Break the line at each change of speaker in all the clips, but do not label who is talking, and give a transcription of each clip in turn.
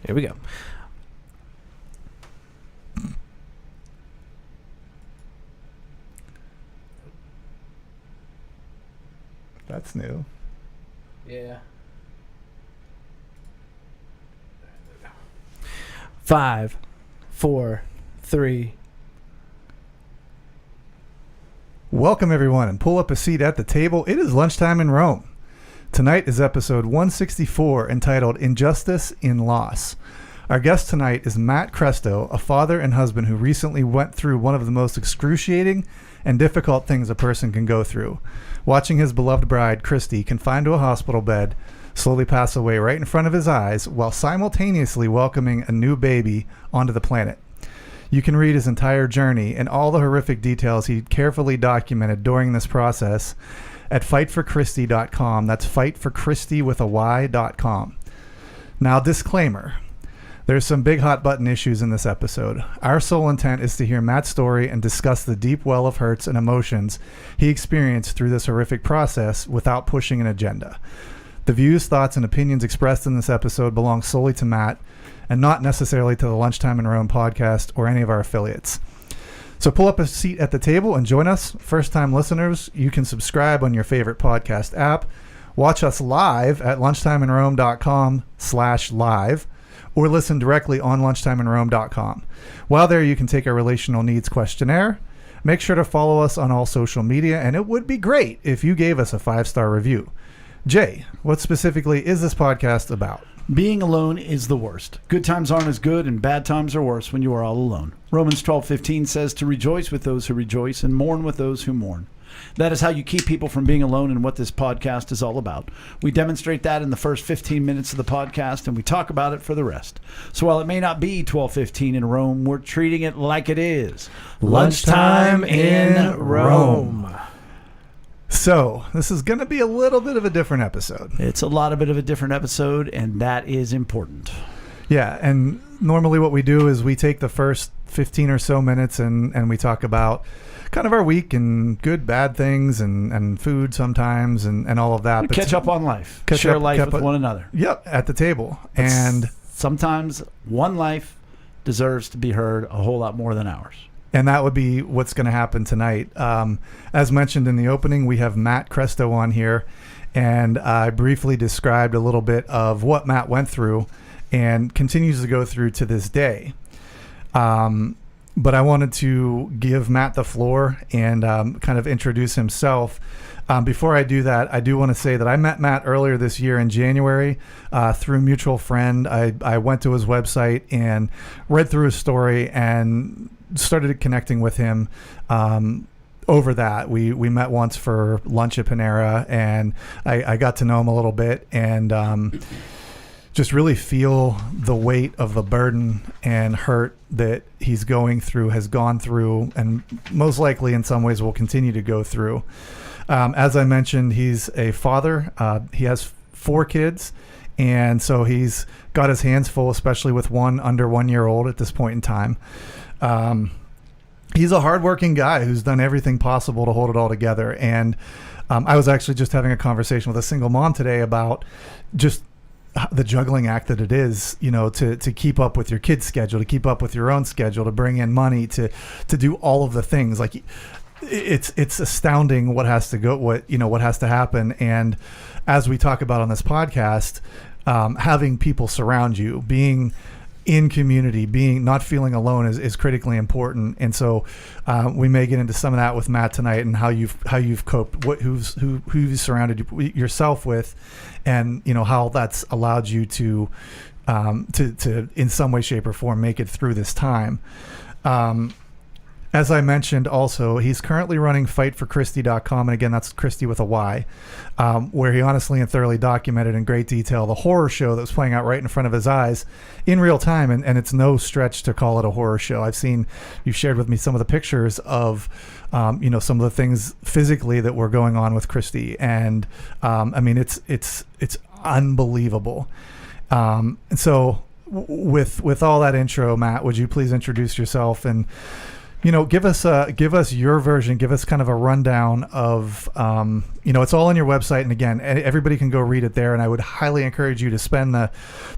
Here we go.
That's new.
Yeah. 5, 4, 3.
Welcome, everyone, and pull up a seat at the table. It is lunchtime in Rome. Tonight is episode 164, entitled Injustice in Loss. Our guest tonight is Matt Cresto, a father and husband who recently went through one of the most excruciating and difficult things a person can go through. Watching his beloved bride, Christy, confined to a hospital bed, slowly pass away right in front of his eyes while simultaneously welcoming a new baby onto the planet. You can read his entire journey and all the horrific details he carefully documented during this process at fightforchristy.com. That's fightforchristy with a Y.com. Now, disclaimer. There's some big hot button issues in this episode. Our sole intent is to hear Matt's story and discuss the deep well of hurts and emotions he experienced through this horrific process without pushing an agenda. The views, thoughts, and opinions expressed in this episode belong solely to Matt and not necessarily to the Lunchtime in Rome podcast or any of our affiliates. So pull up a seat at the table and join us. First-time listeners, you can subscribe on your favorite podcast app. Watch us live at lunchtimeinrome.com/live or listen directly on lunchtimeinrome.com. While there, you can take our relational needs questionnaire. Make sure to follow us on all social media, and it would be great if you gave us a 5-star review. Jay, what specifically is this podcast about?
Being alone is the worst. Good times aren't as good, and bad times are worse when you are all alone. Romans 12:15 says to rejoice with those who rejoice and mourn with those who mourn. That is how you keep people from being alone, and what this podcast is all about. We demonstrate that in the first 15 minutes of the podcast, and we talk about it for the rest. So while it may not be 12:15 in Rome, we're treating it like it is.
Lunchtime in Rome.
So, this is going to be a little bit of a different episode.
It's a lot of bit of a different episode, and that is important.
Yeah, and normally what we do is we take the first 15 or so minutes and we talk about kind of our week and good, bad things and food sometimes and all of that.
We catch up on life. Share life with one another.
Yep, at the table. And
sometimes one life deserves to be heard a whole lot more than ours.
And that would be what's going to happen tonight. As mentioned in the opening, we have Matt Cresto on here, and I briefly described a little bit of what Matt went through and continues to go through to this day. But I wanted to give Matt the floor and kind of introduce himself. Before I do that, I do want to say that I met Matt earlier this year in January through a mutual friend. I went to his website and read through his story and started connecting with him over that. We met once for lunch at Panera, and I got to know him a little bit and just really feel the weight of the burden and hurt that he's going through, has gone through, and most likely in some ways will continue to go through. As I mentioned, he's a father. He has 4 kids, and so he's got his hands full, especially with one under 1 year old at this point in time. He's a hardworking guy who's done everything possible to hold it all together. And I was actually just having a conversation with a single mom today about just the juggling act that it is, you know, to keep up with your kids' schedule, to keep up with your own schedule, to bring in money, to do all of the things. Like, it's astounding what has to happen. And as we talk about on this podcast, having people surround you, being in community, not feeling alone is critically important. And so we may get into some of that with Matt tonight and how you've coped, who you've surrounded yourself with, and you know how that's allowed you to in some way, shape, or form make it through this time. As I mentioned, also, he's currently running fightforchristy.com, and again, that's Christy with a Y, where he honestly and thoroughly documented in great detail the horror show that was playing out right in front of his eyes in real time, and it's no stretch to call it a horror show. You've shared with me some of the pictures of, some of the things physically that were going on with Christy, and I mean, it's unbelievable. And so, with all that intro, Matt, would you please introduce yourself and Give us your version. Give us kind of a rundown of, it's all on your website. And again, everybody can go read it there. And I would highly encourage you to spend the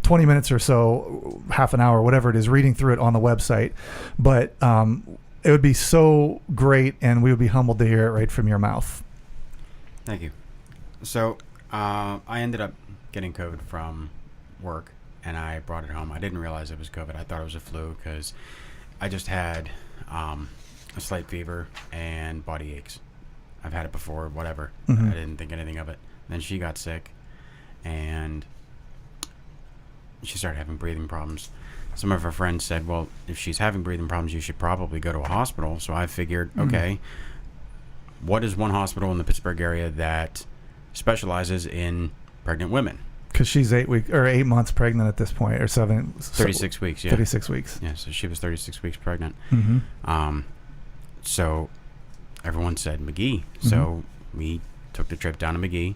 20 minutes or so, half an hour, whatever it is, reading through it on the website. But it would be so great, and we would be humbled to hear it right from your mouth.
Thank you. So I ended up getting COVID from work, and I brought it home. I didn't realize it was COVID. I thought it was a flu because I just had a slight fever and body aches. I've had it before, whatever.
Mm-hmm.
I didn't think anything of it. Then she got sick, and she started having breathing problems. Some of her friends said, well, if she's having breathing problems, you should probably go to a hospital. So I figured, okay, what is one hospital in the Pittsburgh area that specializes in pregnant women?
Because she's 8 months pregnant at this point, or
36 weeks, yeah.
36 weeks.
Yeah, so she was 36 weeks pregnant.
Mm-hmm.
So everyone said McGee. So we took the trip down to McGee.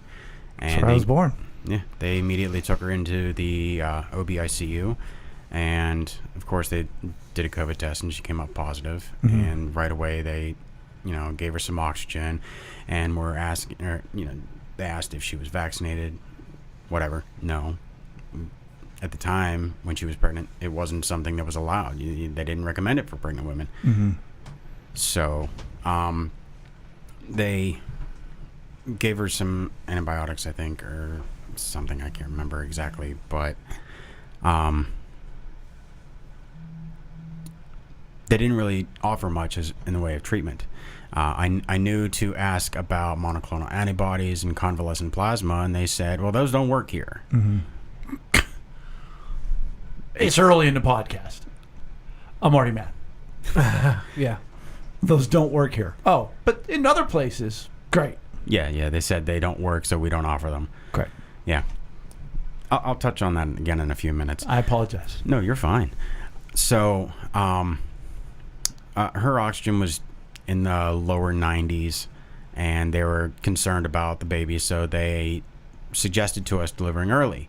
And
That's where I was born.
Yeah, they immediately took her into the OB-ICU. And, of course, they did a COVID test, and she came up positive.
Mm-hmm.
And right away they, gave her some oxygen. And were asking her, they asked if she was vaccinated. Whatever. No. At the time when she was pregnant, it wasn't something that was allowed. They didn't recommend it for pregnant women.
Mm-hmm.
So they gave her some antibiotics, I think, or something. I can't remember exactly. But they didn't really offer much in the way of treatment. I knew to ask about monoclonal antibodies and convalescent plasma, and they said, well, those don't work here.
Mm-hmm.
It's early in the podcast. I'm already mad.
Yeah.
Those don't work here. Oh, but in other places, great.
Yeah, they said they don't work, so we don't offer them.
Great.
Yeah. I'll touch on that again in a few minutes.
I apologize.
No, you're fine. So her oxygen was in the lower 90s, and they were concerned about the baby, so they suggested to us delivering early.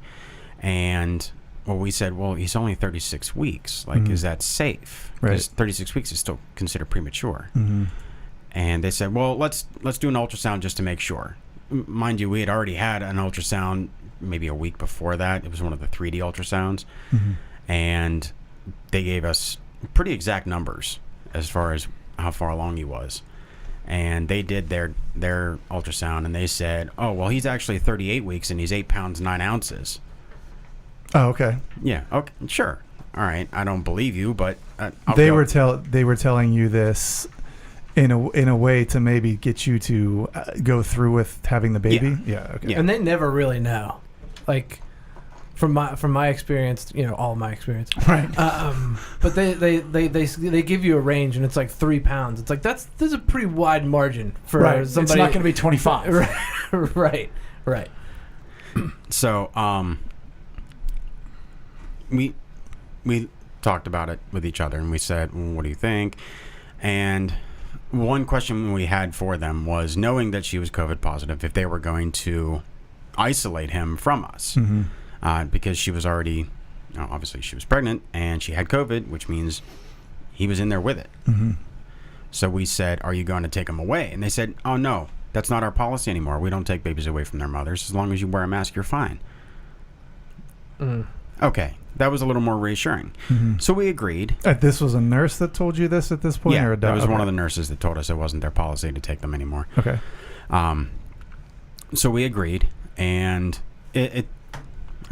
And we said, well, he's only 36 weeks. Like, is that safe? Because 36 weeks is still considered premature.
Mm-hmm.
And they said, well, let's do an ultrasound just to make sure. Mind you, we had already had an ultrasound maybe a week before that. It was one of the 3D ultrasounds.
Mm-hmm.
And they gave us pretty exact numbers as far as how far along he was. And they did their ultrasound, and they said, oh, well, he's actually 38 weeks, and he's 8 pounds 9 ounces.
Oh, okay.
Yeah, okay, sure. All right, I don't believe you, but
they were telling you this in a way to maybe get you to go through with having the baby. Yeah. Okay.
Yeah.
And they never really know, like from my experience, all my experience,
Right.
But they give you a range, and it's like 3 pounds. It's like there's a pretty wide margin for
Right.
somebody.
It's not going to be 25.
Right.
So we talked about it with each other, and we said, well, what do you think? And one question we had for them was, knowing that she was COVID positive, if they were going to isolate him from us.
Mm-hmm.
Because she was already, obviously she was pregnant, and she had COVID, which means he was in there with it.
Mm-hmm.
So we said, are you going to take him away? And they said, oh, no, that's not our policy anymore. We don't take babies away from their mothers. As long as you wear a mask, you're fine.
Mm.
Okay, that was a little more reassuring.
Mm-hmm.
So we agreed.
This was a nurse that told you this at this point?
Yeah,
or
that was one of the nurses that told us it wasn't their policy to take them anymore.
Okay.
So we agreed, and it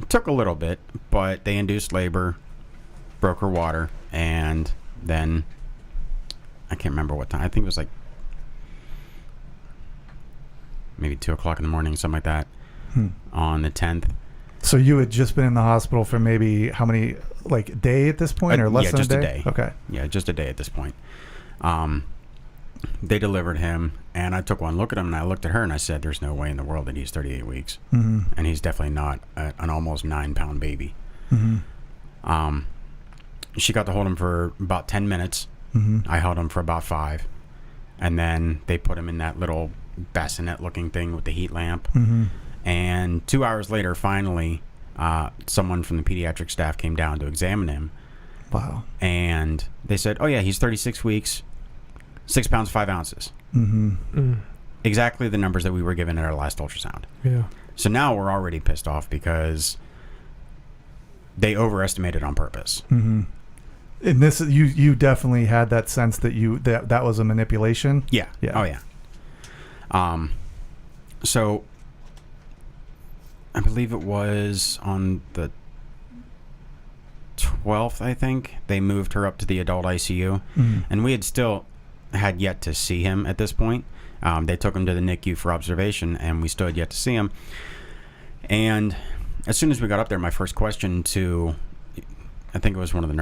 took a little bit, but they induced labor, broke her water, and then I can't remember what time. I think it was like maybe 2 o'clock in the morning, something like that, on the 10th.
So you had just been in the hospital for maybe how many, like a day at this point, or less than
just
a day? Okay.
Yeah, just a day at this point. They delivered him, and I took one look at him, and I looked at her, and I said, there's no way in the world that he's 38 weeks.
Mm-hmm.
And he's definitely not an almost 9-pound baby.
Mm-hmm.
She got to hold him for about 10 minutes.
Mm-hmm.
I held him for about 5. And then they put him in that little bassinet-looking thing with the heat lamp.
Mm-hmm.
And 2 hours later, finally, someone from the pediatric staff came down to examine him.
Wow.
And they said, oh, yeah, he's 36 weeks. 6 pounds 5 ounces. Exactly the numbers that we were given at our last ultrasound.
Yeah.
So now we're already pissed off because they overestimated on purpose.
And this, you definitely had that sense that that was a manipulation.
Yeah. Oh yeah. So I believe it was on the 12th, I think, they moved her up to the adult ICU, and we had yet to see him at this point. They took him to the NICU for observation, and we still had yet to see him. And as soon as we got up there, my first question to, I think it was one of the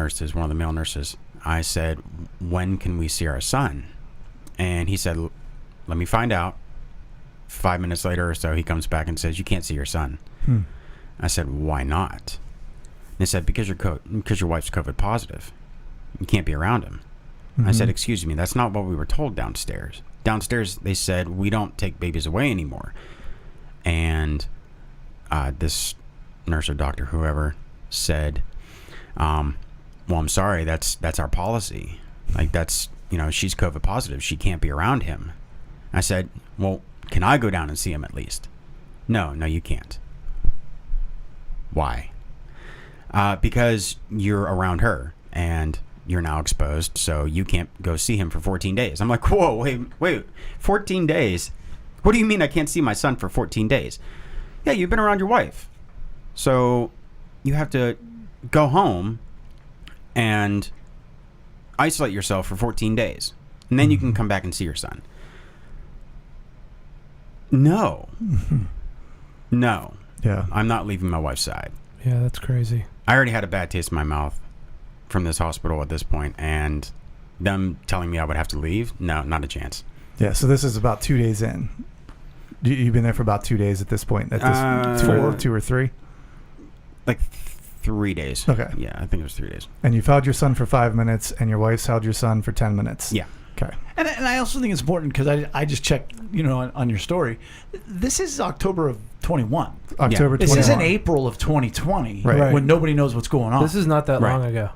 male nurses, I said, when can we see our son? And he said, let me find out. 5 minutes later or so, he comes back and says, you can't see your son. I said, why not? And they said, because your wife's COVID positive. You can't be around him. I said, excuse me, that's not what we were told downstairs. Downstairs, they said, we don't take babies away anymore. And this nurse or doctor, whoever, said, well, I'm sorry, that's our policy. Like, she's COVID positive. She can't be around him. I said, well, can I go down and see him at least? No, you can't. Why? Because you're around her and you're now exposed, so you can't go see him for 14 days. I'm like, whoa, wait, 14 days? What do you mean I can't see my son for 14 days? Yeah, you've been around your wife. So you have to go home and isolate yourself for 14 days. And then you can come back and see your son. No. No.
Yeah.
I'm not leaving my wife's side.
Yeah, that's crazy.
I already had a bad taste in my mouth from this hospital at this point, and them telling me I would have to leave? No, not a chance.
Yeah, so this is about 2 days in. You've been there for about 2 days at this point. At this 2 or 3?
Like 3 days.
Okay.
Yeah, I think it was 3 days.
And you've held your son for 5 minutes, and your wife's held your son for 10 minutes.
Yeah.
Okay.
And I also think it's important because I just checked, on your story. This is October of 21.
October 21.
This isn't April of 2020
Right.
when nobody knows what's going on.
This is not that long ago.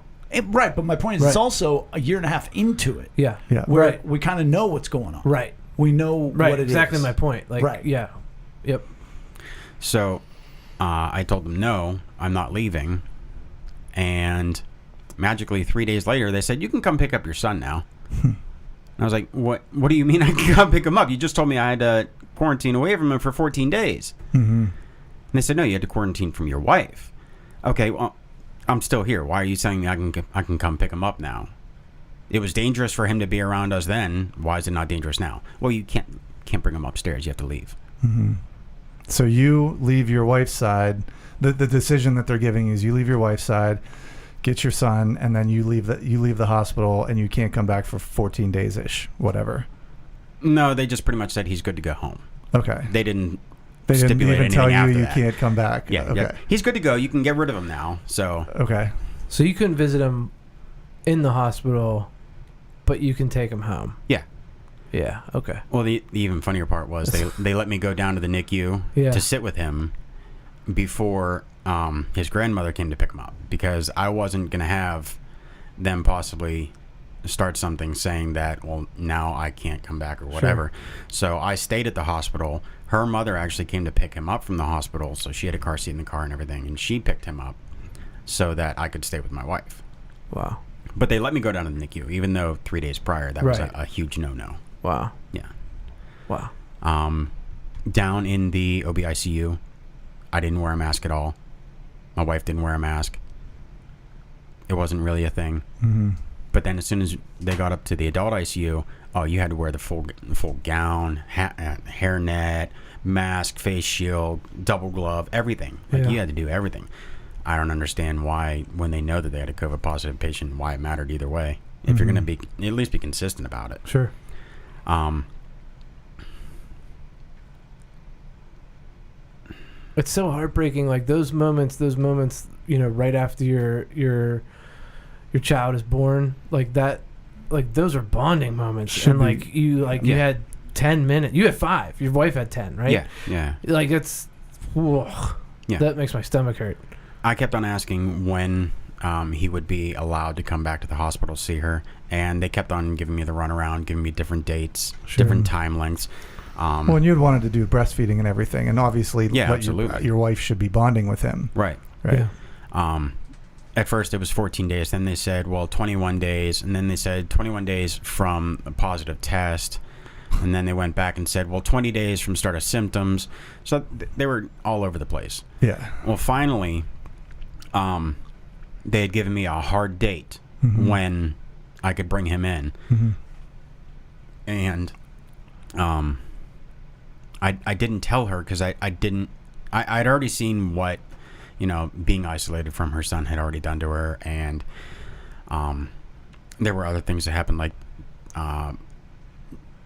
Right, but my point is it's also a year and a half into it.
Yeah.
Yeah.
Where we kind of know what's going on.
Right.
We know what it is.
Exactly my point. Like,
right.
Yeah. Yep.
So I told them, no, I'm not leaving. And magically 3 days later, they said, you can come pick up your son now. And I was like, what do you mean I can come pick him up? You just told me I had to quarantine away from him for 14 days. And they said, no, you had to quarantine from your wife. Okay, well, I'm still here. Why are you saying I can come pick him up now? It was dangerous for him to be around us then. Why is it not dangerous now? Well, you can't bring him upstairs. You have to leave.
So you leave your wife's side. The decision that they're giving is you leave your wife's side, get your son, and then you leave the hospital, and you can't come back for 14 days ish, whatever.
No, they just pretty much said he's good to go home.
Okay.
They didn't
even tell you
after
you
that.
can't come back.
Yeah.
Okay.
Yeah. He's good to go. You can get rid of him now. So.
Okay.
So you couldn't visit him in the hospital, but you can take him home.
Yeah.
Yeah. Okay.
Well, the even funnier part was they let me go down to the NICU to sit with him before his grandmother came to pick him up, because I wasn't going to have them possibly start something saying that, well, now I can't come back or whatever. Sure. So I stayed at the hospital. Her mother actually came to pick him up from the hospital, so she had a car seat in the car and everything, and she picked him up so that I could stay with my wife.
Wow.
But they let me go down to the NICU, even though 3 days prior that was a huge no-no.
Wow.
Yeah.
Wow.
Down in the OB-ICU, I didn't wear a mask at all. My wife didn't wear a mask. It wasn't really a thing. But then as soon as they got up to the adult ICU, you had to wear the full gown, hairnet, mask, face shield, double glove, everything. Like, you had to do everything. I don't understand why, when they know that they had a COVID positive patient, why it mattered either way. If you're going to at least be consistent about it.
Sure. It's so heartbreaking. Like those moments, right after your child is born, like that, like those are bonding moments. You had 10 minutes. You had 5. Your wife had 10, right?
Yeah. Yeah.
Like it's, whoa, that makes my stomach hurt.
I kept on asking when he would be allowed to come back to the hospital to see her. And they kept on giving me the runaround, giving me different dates, different time lengths.
Well, and you'd wanted to do breastfeeding and everything, and obviously
absolutely.
Your wife should be bonding with him.
Right.
Yeah.
At first it was 14 days. Then they said, 21 days. And then they said 21 days from a positive test. And then they went back and said, 20 days from start of symptoms. So they were all over the place.
Yeah.
Well, finally, they had given me a hard date when I could bring him in. And I didn't tell her because I'd already seen what, being isolated from her son had already done to her. And there were other things that happened, like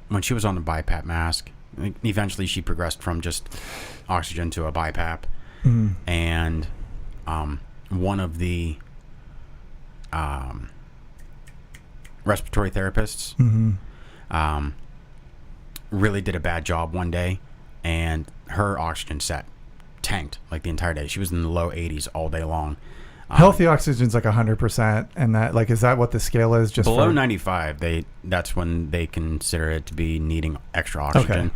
when she was on the BiPAP mask, eventually she progressed from just oxygen to a BiPAP. And one of the respiratory therapists really did a bad job one day, and her oxygen tanked like the entire day. She was in the low 80s all day long.
Healthy oxygen's like 100%, and that, like, is that what the scale is? Just
below 95, that's when they consider it to be needing extra oxygen.
Okay.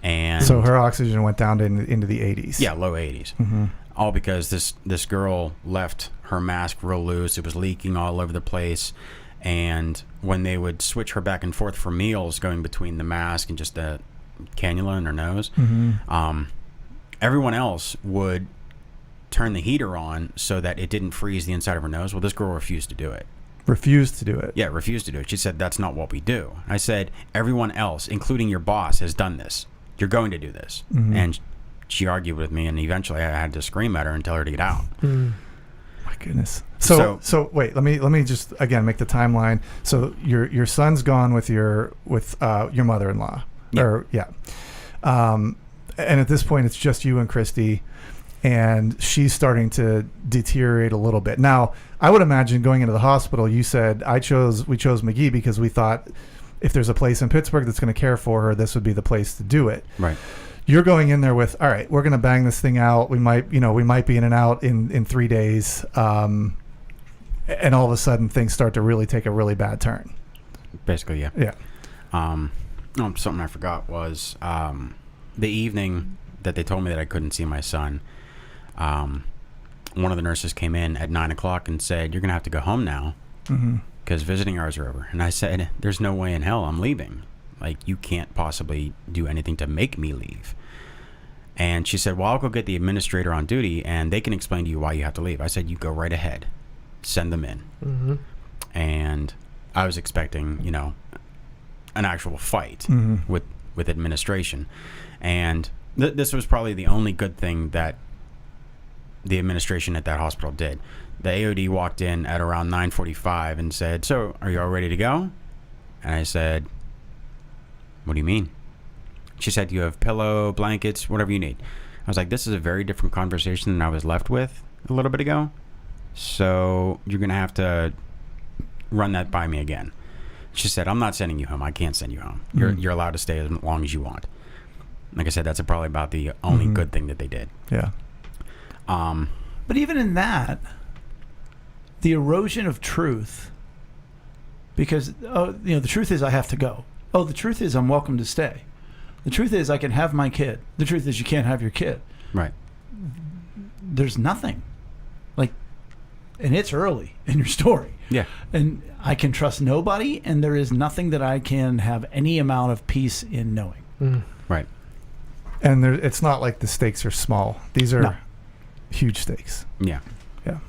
And
so her oxygen went down into the 80s.
Yeah, low 80s. All because this girl left her mask real loose. It was leaking all over the place. And when they would switch her back and forth for meals, going between the mask and just the cannula in her nose, everyone else would turn the heater on so that it didn't freeze the inside of her nose. Well, this girl refused to do it.
Refused to do it?
Yeah, refused to do it. She said, that's not what we do. I said, everyone else, including your boss, has done this. You're going to do this. And she argued with me, and eventually I had to scream at her and tell her to get out.
My goodness. So wait, let me just again make the timeline. So your son's gone with your mother-in-law. And at this point it's just you and Christy, and she's starting to deteriorate a little bit. Now, I would imagine going into the hospital, you said we chose McGee because we thought if there's a place in Pittsburgh that's going to care for her, this would be the place to do it.
Right.
You're going in there with, all right, we're going to bang this thing out. We might be in and out in 3 days. And all of a sudden things start to really take a really bad turn.
Basically, yeah.
Yeah.
Something I forgot was the evening that they told me that I couldn't see my son. One of the nurses came in at 9:00 and said, "You're going to have to go home now because visiting hours are over." And I said, "There's no way in hell I'm leaving. Like, you can't possibly do anything to make me leave." And she said, "Well, I'll go get the administrator on duty and they can explain to you why you have to leave." I said, "You go right ahead. Send them in." And I was expecting, an actual fight with administration. And this was probably the only good thing that the administration at that hospital did. The AOD walked in at around 9:45 and said, "So, are you all ready to go?" And I said, "What do you mean?" She said, "You have pillow, blankets, whatever you need." I was like, this is a very different conversation than I was left with a little bit ago. So you're going to have to run that by me again. She said, "I'm not sending you home. I can't send you home. You're allowed to stay as long as you want." Like I said, that's probably about the only good thing that they did.
Yeah.
But even in that, the erosion of truth, because the truth is I have to go. Oh, the truth is I'm welcome to stay. The truth is I can have my kid. The truth is you can't have your kid.
Right.
There's nothing. And it's early in your story.
Yeah.
And I can trust nobody, and there is nothing that I can have any amount of peace in knowing.
Right.
And it's not like the stakes are small. These are huge stakes.
Yeah.
Yeah.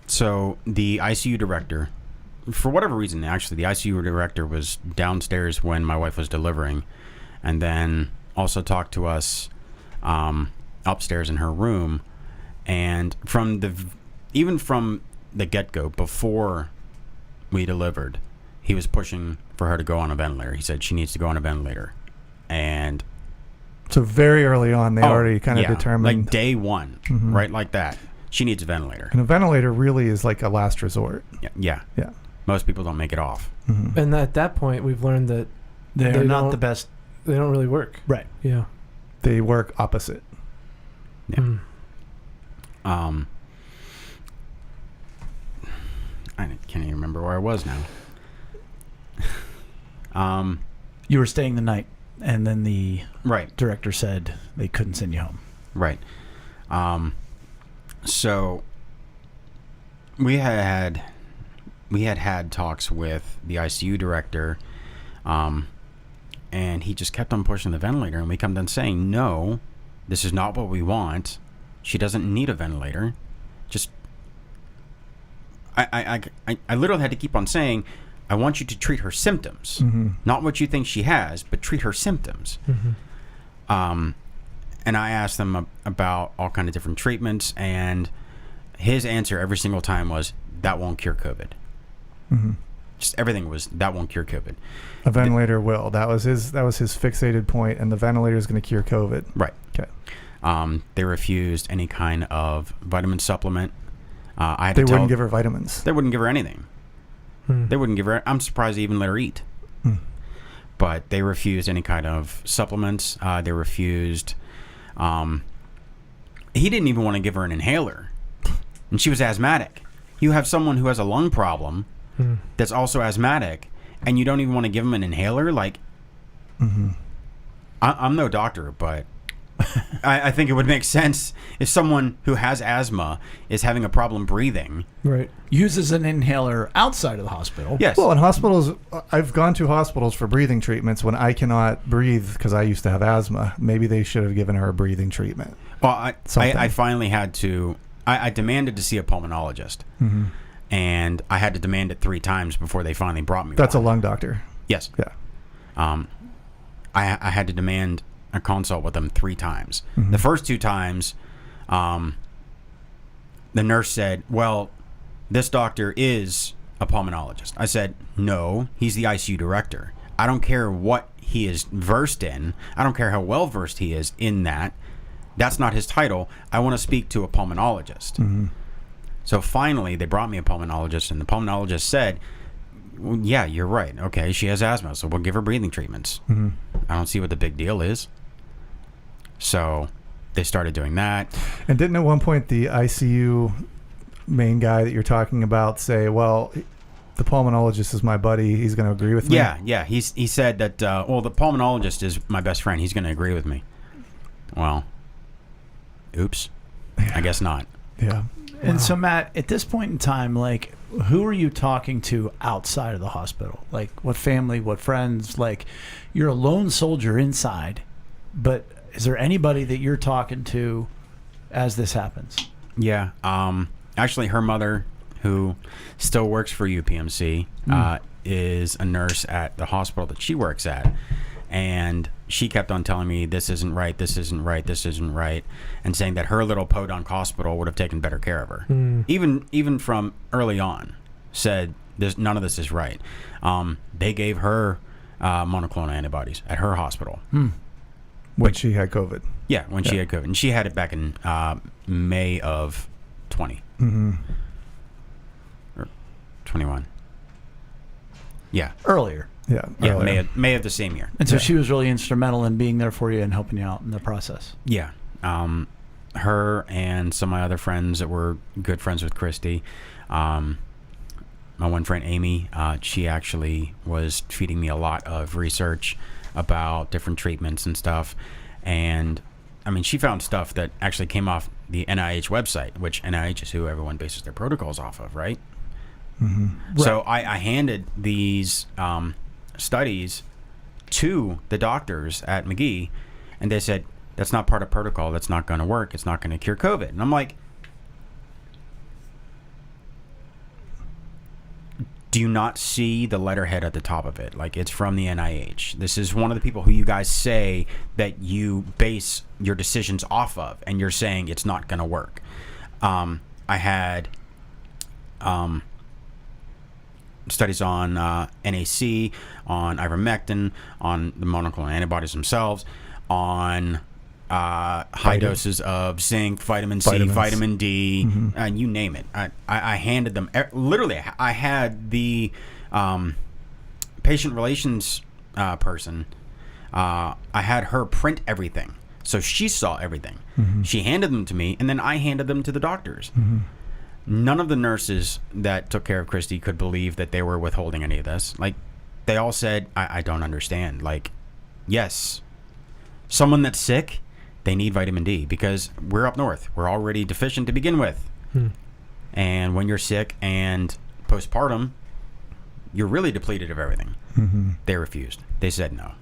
So the ICU director, for whatever reason, actually, the ICU director was downstairs when my wife was delivering, and then also talked to us upstairs in her room. And even from the get-go, before we delivered, he was pushing for her to go on a ventilator. He said she needs to go on a ventilator. And
so very early on, they already kind of determined.
Like day one, right like that. She needs a ventilator.
And a ventilator really is like a last resort.
Yeah. Most people don't make it off.
And at that point, we've learned that
They're not the best.
They don't really work.
Right.
Yeah.
They work opposite.
Yeah. I can't even remember where I was now.
You were staying the night, and then the
Right.
director said they couldn't send you home.
Right. So we had talks with the ICU director, and he just kept on pushing the ventilator, and we kept on saying, no, this is not what we want. She doesn't need a ventilator. Just, I literally had to keep on saying, I want you to treat her symptoms, not what you think she has, but treat her symptoms. And I asked them about all kind of different treatments, and his answer every single time was, that won't cure COVID. Just everything was, that won't cure COVID.
A ventilator will. That was his fixated point, and the ventilator is going to cure COVID.
Right.
Okay.
They refused any kind of vitamin supplement.
They wouldn't give her vitamins.
They wouldn't give her anything. They wouldn't give her. I'm surprised they even let her eat. But they refused any kind of supplements. They refused. He didn't even want to give her an inhaler, and she was asthmatic. You have someone who has a lung problem that's also asthmatic, and you don't even want to give them an inhaler. Like, I'm no doctor, but I think it would make sense if someone who has asthma is having a problem breathing.
Right.
Uses an inhaler outside of the hospital.
Yes.
Well, in hospitals, I've gone to hospitals for breathing treatments when I cannot breathe because I used to have asthma. Maybe they should have given her a breathing treatment.
Well, I finally had to. I demanded to see a pulmonologist, and I had to demand it 3 times before they finally brought me.
That's
one.
a lung doctor.
Yes.
Yeah.
I had to demand a consult with them 3 times. The first 2 times, the nurse said, well, this doctor is a pulmonologist. I said, no, he's the ICU director. I don't care what he is versed in. I don't care how well versed he is in that. That's not his title. I want to speak to a pulmonologist. So finally, they brought me a pulmonologist, and the pulmonologist said, well, yeah, you're right. Okay, she has asthma, so we'll give her breathing treatments. I don't see what the big deal is. So they started doing that.
And didn't at one point the ICU main guy that you're talking about say, well, the pulmonologist is my buddy. He's going to agree with me?
Yeah. He said that, well, the pulmonologist is my best friend. He's going to agree with me. Well, oops. I guess not.
Yeah.
And so, Matt, at this point in time, like, who are you talking to outside of the hospital? Like, what family, what friends? Like, you're a lone soldier inside, but is there anybody that you're talking to as this happens?
Yeah. Actually, her mother, who still works for UPMC, is a nurse at the hospital that she works at. And she kept on telling me, this isn't right, this isn't right, this isn't right, and saying that her little podunk hospital would have taken better care of her. Even from early on, said none of this is right. They gave her monoclonal antibodies at her hospital.
When she had COVID.
Yeah, when she had COVID. And she had it back in May of 20. Or 21. Yeah.
Earlier.
Yeah.
Yeah, May of the same year.
And so she was really instrumental in being there for you and helping you out in the process.
Yeah. Her and some of my other friends that were good friends with Christy. My one friend, Amy, she actually was feeding me a lot of research about different treatments and stuff. And, I mean, she found stuff that actually came off the NIH website, which NIH is who everyone bases their protocols off of, right? So I handed these studies to the doctors at McGee, and they said, that's not part of protocol, that's not going to work, it's not going to cure COVID. And I'm like, do you not see the letterhead at the top of it? Like, it's from the NIH. This is one of the people who you guys say that you base your decisions off of, and you're saying it's not going to work. I had studies on NAC, on ivermectin, on the monoclonal antibodies themselves, on high doses of zinc, vitamin C, vitamin D, and you name it. I handed them, literally, I had the patient relations person, I had her print everything So she saw everything.
Mm-hmm.
She handed them to me, and then I handed them to the doctors.
Mm-hmm.
None of the nurses that took care of Christy could believe that they were withholding any of this. Like, they all said, I don't understand. Like, yes, someone that's sick, they need vitamin D because we're up north. We're already deficient to begin with. And when you're sick and postpartum, you're really depleted of everything.
Mm-hmm.
They refused. They said no.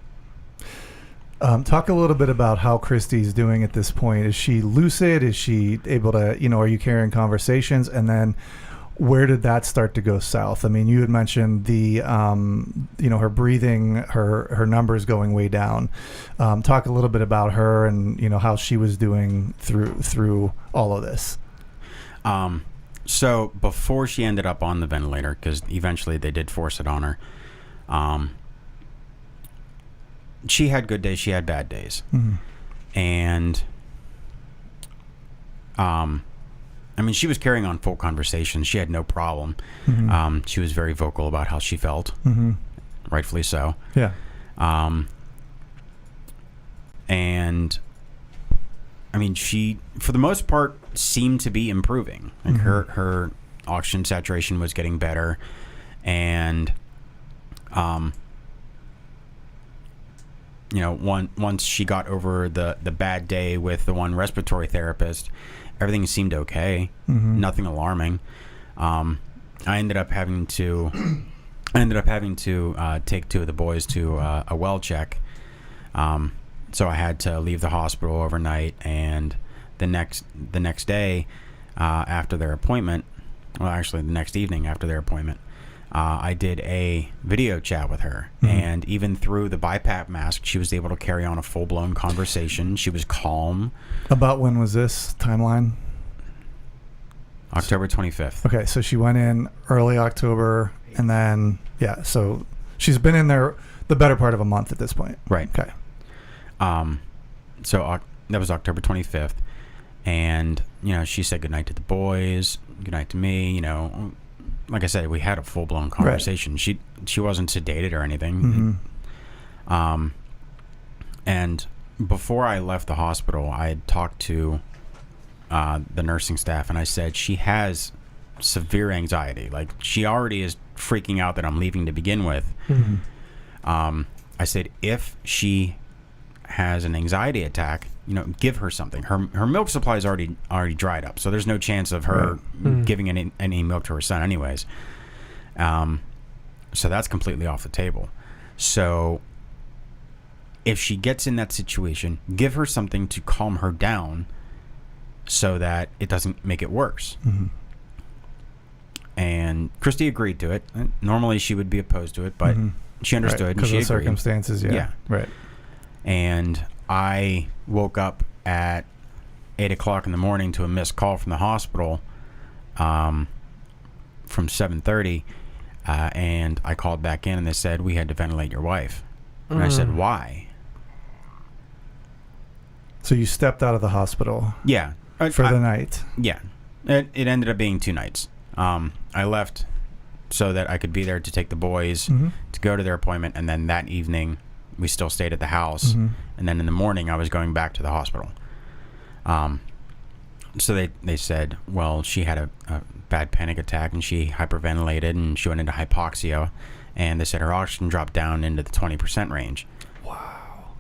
Talk a little bit about how Christy's doing at this point. Is she lucid? Is she able to, are you carrying conversations? And then where did that start to go south? I mean, you had mentioned the, her breathing, her numbers going way down. Talk a little bit about her and, how she was doing through all of this.
So before she ended up on the ventilator, because eventually they did force it on her, she had good days, she had bad days.
Mm-hmm.
And she was carrying on full conversations. She had no problem.
Mm-hmm.
She was very vocal about how she felt.
Mm-hmm.
Rightfully so.
Yeah.
And she, for the most part, seemed to be improving. Like
Mm-hmm.
her oxygen saturation was getting better. And, once she got over the bad day with the one respiratory therapist, everything seemed okay.
Mm-hmm.
Nothing alarming. I ended up having to take two of the boys to a well check. So I had to leave the hospital overnight, and the next day after their appointment, well, actually the next evening after their appointment, I did a video chat with her.
Mm-hmm.
And even through the BiPAP mask, she was able to carry on a full-blown conversation. She was calm.
About when was this timeline?
October 25th.
Okay, so she went in early October, and then, so she's been in there the better part of a month at this point.
Right.
Okay.
So that was October 25th. And, she said goodnight to the boys, goodnight to me, like I said, we had a full-blown conversation. Right. She wasn't sedated or anything.
Mm-hmm.
And before I left the hospital, I had talked to the nursing staff, and I said she has severe anxiety. Like, she already is freaking out that I'm leaving to begin with.
Mm-hmm.
I said, if she has an anxiety attack, give her something. Her milk supply is already dried up, so there's no chance of her giving any milk to her son anyways. So that's completely off the table. So if she gets in that situation, give her something to calm her down so that it doesn't make it worse.
Mm-hmm.
And Christy agreed to it. Normally she would be opposed to it, but she understood.
Because
and
of
she
the
agreed.
circumstances, yeah. Right.
And I woke up at 8 o'clock in the morning to a missed call from the hospital from 7:30, and I called back in, and they said, we had to ventilate your wife. And I said, why?
So you stepped out of the hospital
Yeah.
for the night.
Yeah. It ended up being 2 nights. I left so that I could be there to take the boys to go to their appointment, and then that evening we still stayed at the house, and then in the morning I was going back to the hospital. So they said, well, she had a bad panic attack and she hyperventilated and she went into hypoxia, and they said her oxygen dropped down into the 20% range.
Wow.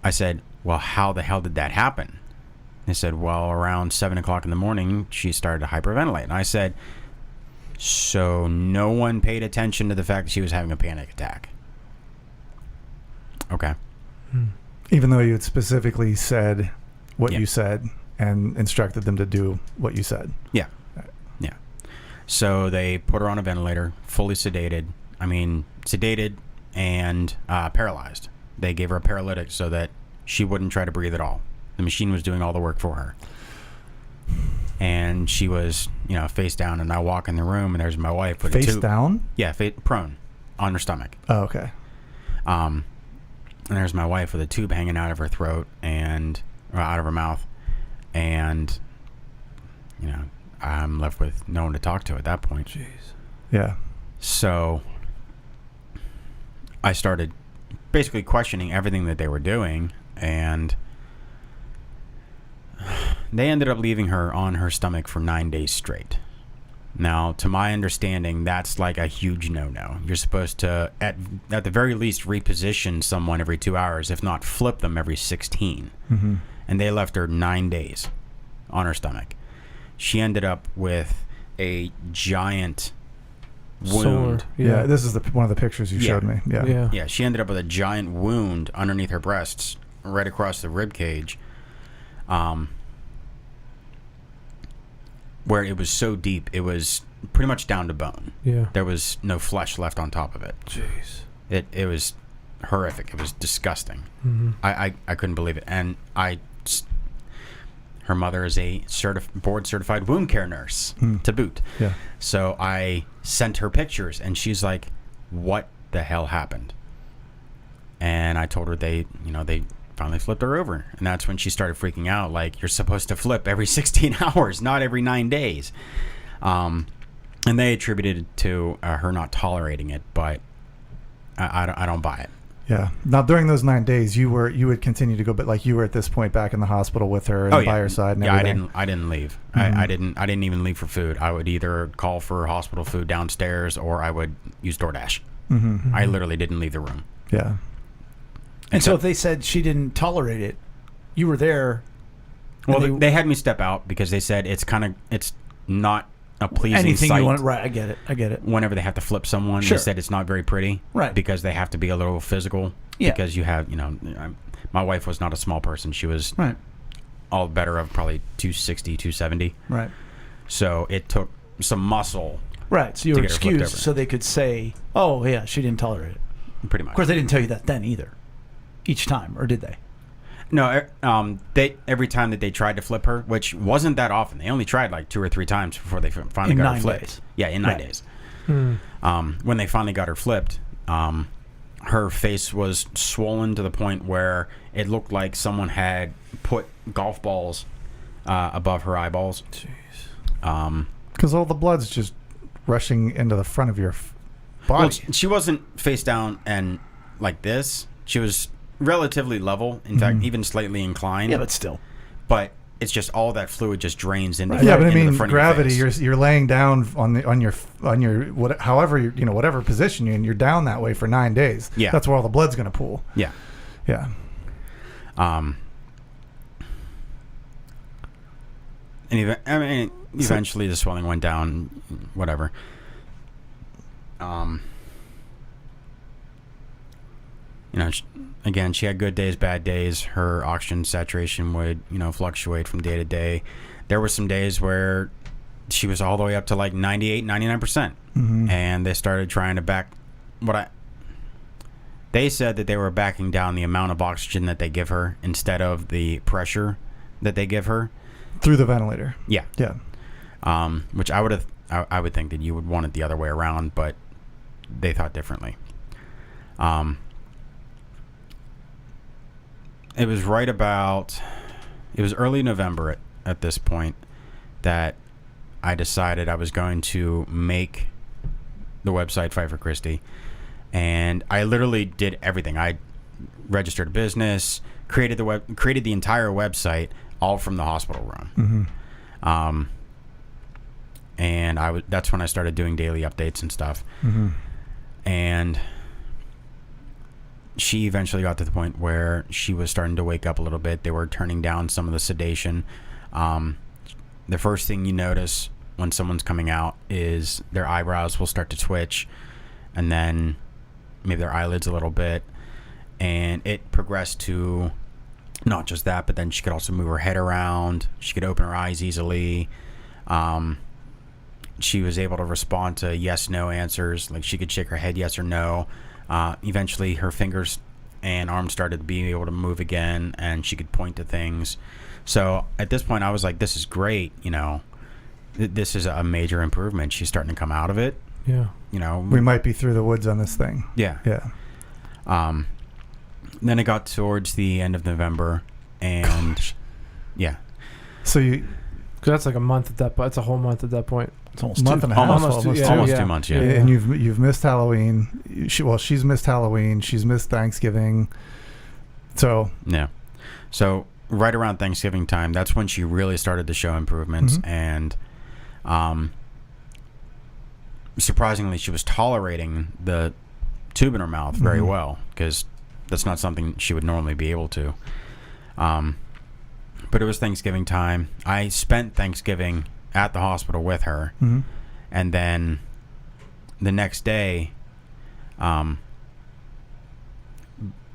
I said, well, how the hell did that happen? They said, well, around 7 o'clock in the morning she started to hyperventilate. And I said, so no one paid attention to the fact that she was having a panic attack? Okay.
Even though you had specifically said what
Yeah.
you said and instructed them to do what you said.
Yeah. Yeah. So they put her on a ventilator, fully sedated. Sedated and paralyzed. They gave her a paralytic so that she wouldn't try to breathe at all. The machine was doing all the work for her. And she was, face down, and I walk in the room, and there's my wife with a tube.
Face down?
Yeah, prone on her stomach.
Oh, okay.
And there's my wife with a tube hanging out of her throat or out of her mouth. And, I'm left with no one to talk to at that point.
Jeez. Yeah.
So I started basically questioning everything that they were doing. And they ended up leaving her on her stomach for 9 days straight. Now, to my understanding, that's like a huge no-no. You're supposed to, at the very least, reposition someone every 2 hours, if not flip them every 16.
Mm-hmm.
And they left her 9 days on her stomach. She ended up with a giant wound.
Sore.
Yeah, this is one of the pictures you showed me. Yeah.
Yeah, she ended up with a giant wound underneath her breasts, right across the rib cage, where it was so deep, it was pretty much down to bone.
Yeah.
There was no flesh left on top of it.
Jeez.
It was horrific. It was disgusting.
Mm-hmm.
I couldn't believe it. And her mother is a board-certified wound care nurse to boot.
Yeah.
So I sent her pictures, and she's like, "What the hell happened?" And I told her they finally flipped her over, and that's when she started freaking out. Like, you're supposed to flip every 16 hours, not every 9 days. And they attributed it to her not tolerating it, but I don't buy it.
Yeah. Now, during those 9 days, you would continue to go, but like you were at this point back in the hospital with her and by her side and everything.
I didn't leave.
Mm-hmm.
I didn't even leave for food. I would either call for hospital food downstairs, or I would use DoorDash.
Mm-hmm.
I literally didn't leave the room.
Yeah.
And so if they said she didn't tolerate it, you were there.
Well, they had me step out because they said it's not a pleasing
anything
sight.
you want. Right, I get it.
Whenever they have to flip someone,
Sure.
they said it's not very pretty.
Right.
Because they have to be a little physical.
Yeah.
Because you have, my wife was not a small person. She was
Right.
all better of probably 260, 270.
Right.
So it took some muscle.
Right. So you
to
were
get her flipped
excused
over.
so they could say, "Oh, yeah, she didn't tolerate it."
Pretty much.
Of course, they didn't tell you that then either. Each time, or did they?
No, every time that they tried to flip her, which wasn't that often, they only tried like 2 or 3 times before they finally
In
got
9
her flipped.
days.
Yeah, in 9
Right.
days.
Mm.
When they finally got her flipped, her face was swollen to the point where it looked like someone had put golf balls above her eyeballs.
Jeez.
Because all the blood's just rushing into the front of your body.
Well, she wasn't face down and like this. She was relatively level, in fact, even slightly inclined.
Yeah, but still.
But it's just all that fluid just drains into.
Yeah, but I
into the
mean,
front
gravity.
Of your face.
You're laying down on your whatever position you're in. You're down that way for 9 days.
Yeah,
that's where all the blood's going to pool.
Yeah.
And
eventually the swelling went down. Whatever. Again, she had good days, bad days. Her oxygen saturation would, fluctuate from day to day. There were some days where she was all the way up to like 98, 99%.
Mm-hmm.
And they started trying to they said that they were backing down the amount of oxygen that they give her instead of the pressure that they give her.
Through the ventilator.
Yeah.
Yeah.
Which I would think that you would want it the other way around, but they thought differently. It was early November at this point that I decided I was going to make the website Fight for Christy. And I literally did everything. I registered a business, created the entire website, all from the hospital room.
Mm-hmm.
And that's when I started doing daily updates and stuff.
Mm-hmm.
And she eventually got to the point where she was starting to wake up a little bit. They were turning down some of the sedation. The first thing you notice when someone's coming out is their eyebrows will start to twitch, and then maybe their eyelids a little bit. And it progressed to not just that, but then she could also move her head around. She could open her eyes easily. She was able to respond to yes/no answers. Like, she could shake her head yes or no. Eventually, her fingers and arms started to be able to move again, and she could point to things. So at this point, I was like, this is great. This is a major improvement. She's starting to come out of it.
Yeah.
We might be through the woods on this thing.
Yeah.
Yeah.
Then it got towards the end of November, and yeah.
So
Because that's like a month at that point. It's a whole month at that point.
It's almost
month and a half.
Almost 2
months. Yeah.
And you've missed Halloween. She's missed Halloween. She's missed Thanksgiving. So
yeah. So right around Thanksgiving time, that's when she really started to show improvements. And surprisingly, she was tolerating the tube in her mouth very well, because that's not something she would normally be able to. But it was Thanksgiving time. I spent Thanksgiving at the hospital with her. And then the next day,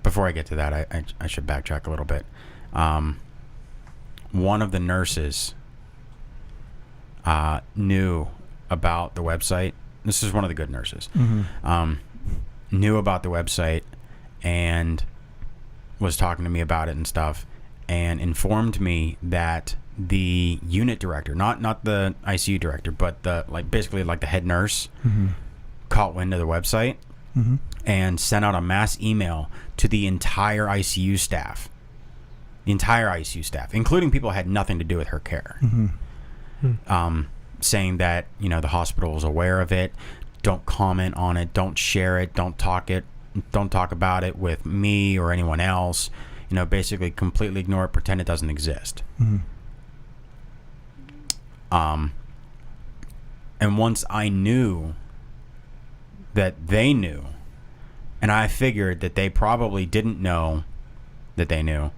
before I get to that, I should backtrack a little bit. One of the nurses knew about the website. This is one of the good nurses. Knew about the website and was talking to me about it and stuff, and informed me that the unit director, not the ICU director, but the basically the head nurse, caught wind of the website and sent out a mass email to the entire ICU staff. The entire ICU staff, including people who had nothing to do with her care. Saying that, the hospital is aware of it. Don't comment on it. Don't share it. Don't talk about it with me or anyone else. Basically completely ignore it, pretend it doesn't exist. And once I knew that they knew, and I figured that they probably didn't know that they knew,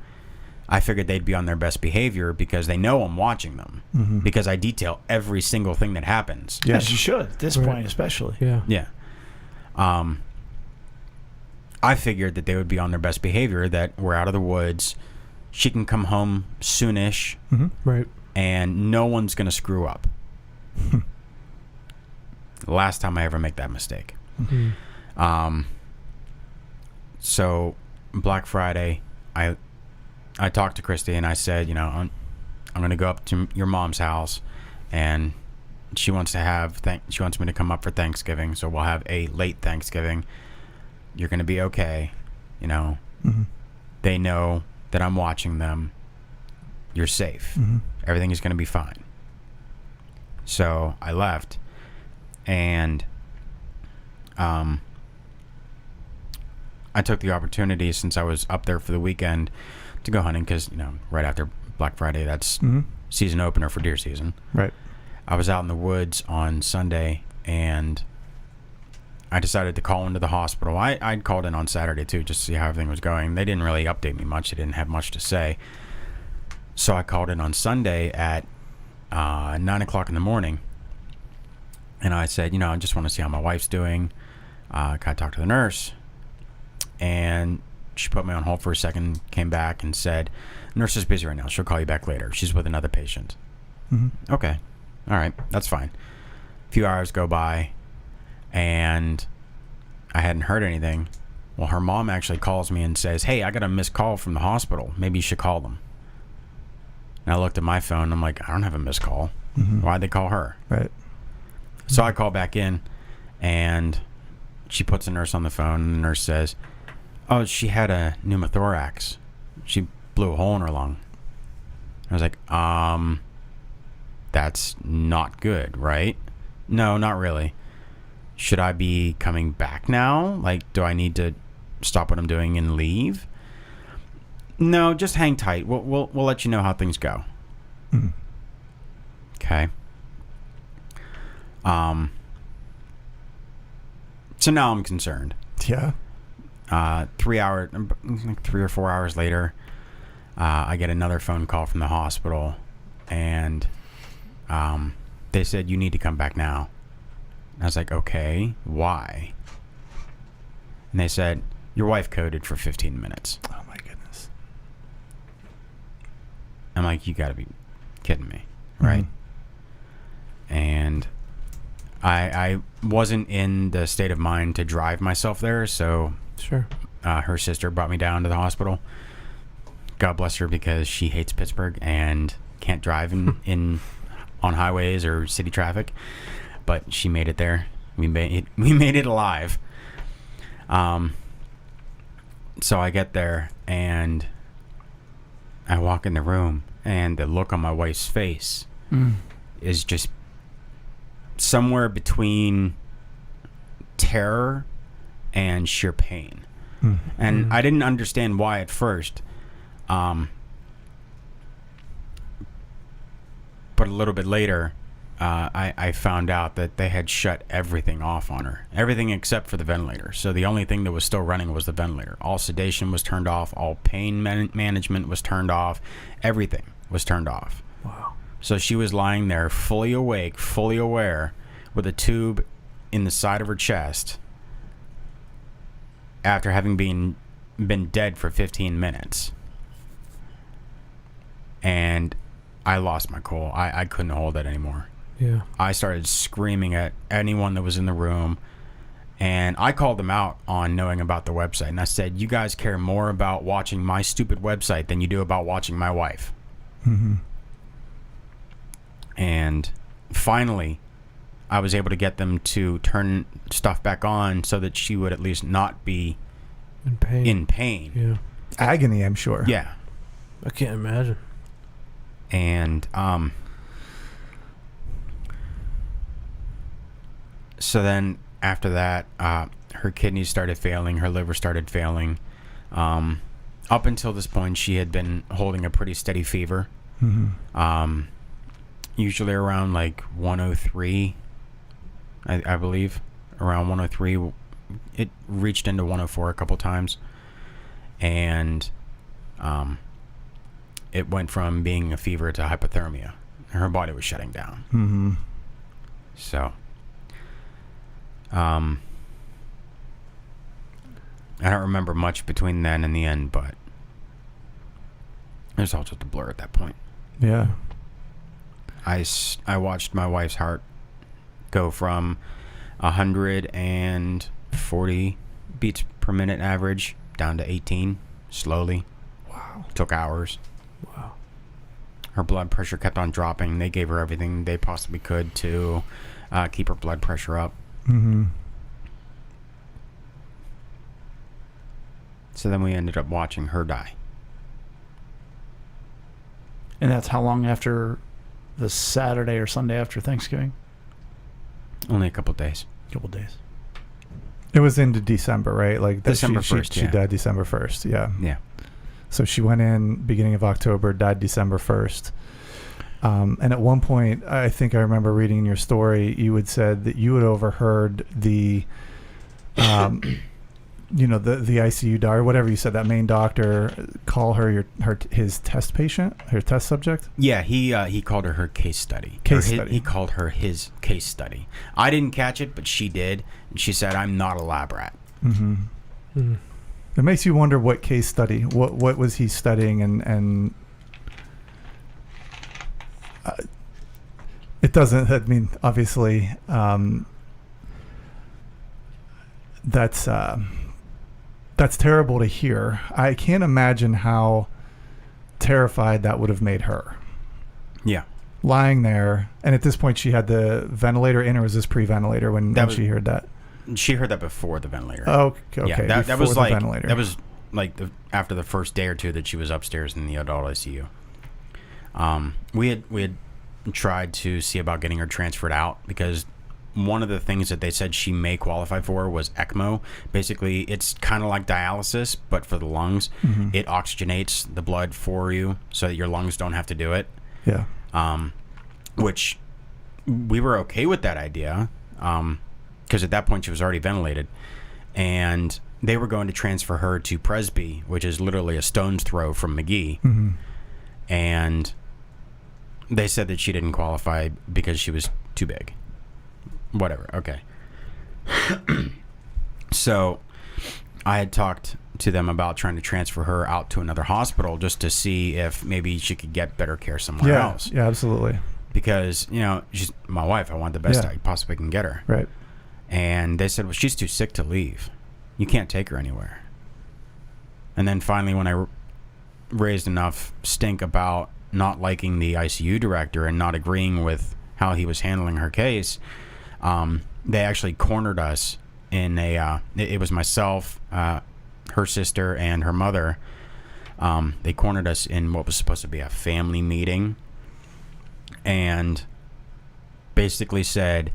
I figured they'd be on their best behavior because they know I'm watching them, because I detail every single thing that happens.
Yes, you should, at this point especially.
Yeah.
I figured that they would be on their best behavior, that we're out of the woods, she can come home soonish,
Right.
and no one's going to screw up. Last time I ever make that mistake. So Black Friday, I talked to Christy and I said, I'm going to go up to your mom's house, and she wants me to come up for Thanksgiving, so we'll have a late Thanksgiving. You're going to be okay. They know that I'm watching them. You're safe. Everything is going to be fine. So I left, and I took the opportunity, since I was up there for the weekend, to go hunting, because right after Black Friday, that's season opener for deer season.
Right.
I was out in the woods on Sunday, and I decided to call into the hospital. I'd called in on Saturday too, just to see how everything was going. They didn't really update me much. They didn't have much to say. So I called in on Sunday at 9 o'clock in the morning, and I said, I just want to see how my wife's doing. Can I talk to the nurse? And she put me on hold for a second, came back and said, nurse is busy right now. She'll call you back later. She's with another patient. Okay. All right. That's fine. A few hours go by, and I hadn't heard anything. Well, her mom actually calls me and says, hey, I got a missed call from the hospital. Maybe you should call them. And I looked at my phone. I'm like, I don't have a missed call. Why'd they call her?
Right.
So I call back in, and she puts a nurse on the phone, and the nurse says, oh, she had a pneumothorax. She blew a hole in her lung. I was like, that's not good, right? No, not really. Should I be coming back now? Do I need to stop what I'm doing and leave? No, just hang tight. We'll let you know how things go. Okay. So now I'm concerned.
Yeah.
3 or 4 hours later, I get another phone call from the hospital, and they said, you need to come back now. And I was like, okay, why? And they said, your wife coded for 15 minutes.
Oh my goodness.
I'm like, you gotta be kidding me, right? And I wasn't in the state of mind to drive myself there, so
Sure.
Her sister brought me down to the hospital. God bless her, because she hates Pittsburgh and can't drive on highways or city traffic. But she made it there. We made it alive. So I get there, and I walk in the room, and the look on my wife's face is just somewhere between terror and sheer pain. And I didn't understand why at first. But a little bit later, I found out that they had shut everything off on her. Everything except for the ventilator. So the only thing that was still running was the ventilator. All sedation was turned off. All pain management was turned off. Everything was turned off.
Wow.
So she was lying there fully awake, fully aware, with a tube in the side of her chest after having been dead for 15 minutes. And I lost my cool. I couldn't hold it anymore.
Yeah.
I started screaming at anyone that was in the room, and I called them out on knowing about the website. And I said, you guys care more about watching my stupid website than you do about watching my wife.
Mm-hmm.
And finally, I was able to get them to turn stuff back on so that she would at least not be
in pain. Yeah.
Agony, I'm sure.
Yeah.
I can't imagine.
And so then after that, her kidneys started failing, her liver started failing. Up until this point, she had been holding a pretty steady fever.
Mm-hmm.
Usually around like 103, I believe. Around 103. It reached into 104 a couple times. And it went from being a fever to hypothermia. Her body was shutting down.
Mm-hmm.
So, I don't remember much between then and the end, but it was all just a blur at that point.
Yeah.
I watched my wife's heart go from 140 beats per minute average down to 18 slowly.
Wow.
Took hours.
Wow.
Her blood pressure kept on dropping. They gave her everything they possibly could to keep her blood pressure up.
Mm-hmm.
So then we ended up watching her die.
And that's how long after the Saturday or Sunday after Thanksgiving?
Only a couple days.
A couple days.
It was into December, right? Like
December 1st,
she
yeah.
died December 1st, yeah.
Yeah.
So she went in beginning of October, died December 1st. And at one point, I think I remember reading in your story, you had said that you had overheard the, the ICU doctor, or whatever you said, that main doctor, call her his test patient, her test subject.
Yeah, he called her case study. He called her his case study. I didn't catch it, but she did, and she said, "I'm not a lab rat."
Mm-hmm. Mm-hmm. It makes you wonder what case study, what was he studying, and it doesn't. I mean, obviously, that's terrible to hear. I can't imagine how terrified that would have made her.
Yeah.
Lying there, and at this point she had the ventilator in, or was this pre-ventilator when she heard that?
She heard that before the ventilator.
Oh, okay.
Yeah, that was like
ventilator.
That was like after the first day or two that she was upstairs in the adult ICU. We had tried to see about getting her transferred out because one of the things that they said she may qualify for was ECMO. Basically, it's kind of like dialysis, but for the lungs.
Mm-hmm.
It oxygenates the blood for you so that your lungs don't have to do it.
Yeah.
Which we were okay with that idea because at that point she was already ventilated. And they were going to transfer her to Presby, which is literally a stone's throw from McGee.
Mm-hmm.
And they said that she didn't qualify because she was too big. Whatever. Okay. So I had talked to them about trying to transfer her out to another hospital just to see if maybe she could get better care somewhere else.
Yeah, absolutely.
Because, she's my wife. I want the best I possibly can get her.
Right.
And they said, well, she's too sick to leave. You can't take her anywhere. And then finally, when I raised enough stink about not liking the ICU director and not agreeing with how he was handling her case, they actually cornered us in it was myself, her sister, and her mother. They cornered us in what was supposed to be a family meeting and basically said,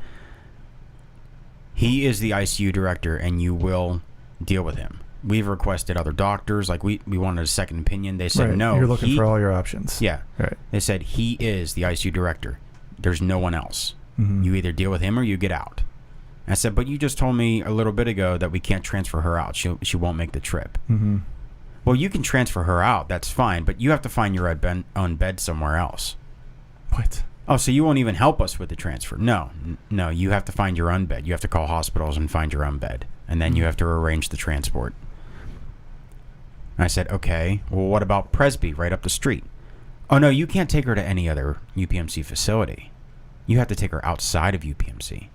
he is the ICU director and you will deal with him. we've requested other doctors. Like, we wanted a second opinion. They said,
Right.
no.
You're looking for all your options.
Yeah.
Right.
They said, he is the ICU director. There's no one else.
Mm-hmm.
You either deal with him or you get out. And I said, but you just told me a little bit ago that we can't transfer her out. She won't make the trip.
Mm-hmm.
Well, you can transfer her out. That's fine. But you have to find your own bed somewhere else.
What?
Oh, so you won't even help us with the transfer? No. You have to find your own bed. You have to call hospitals and find your own bed. And then you have to arrange the transport. And I said, okay, well, what about Presby right up the street? Oh, no, you can't take her to any other UPMC facility. You have to take her outside of UPMC.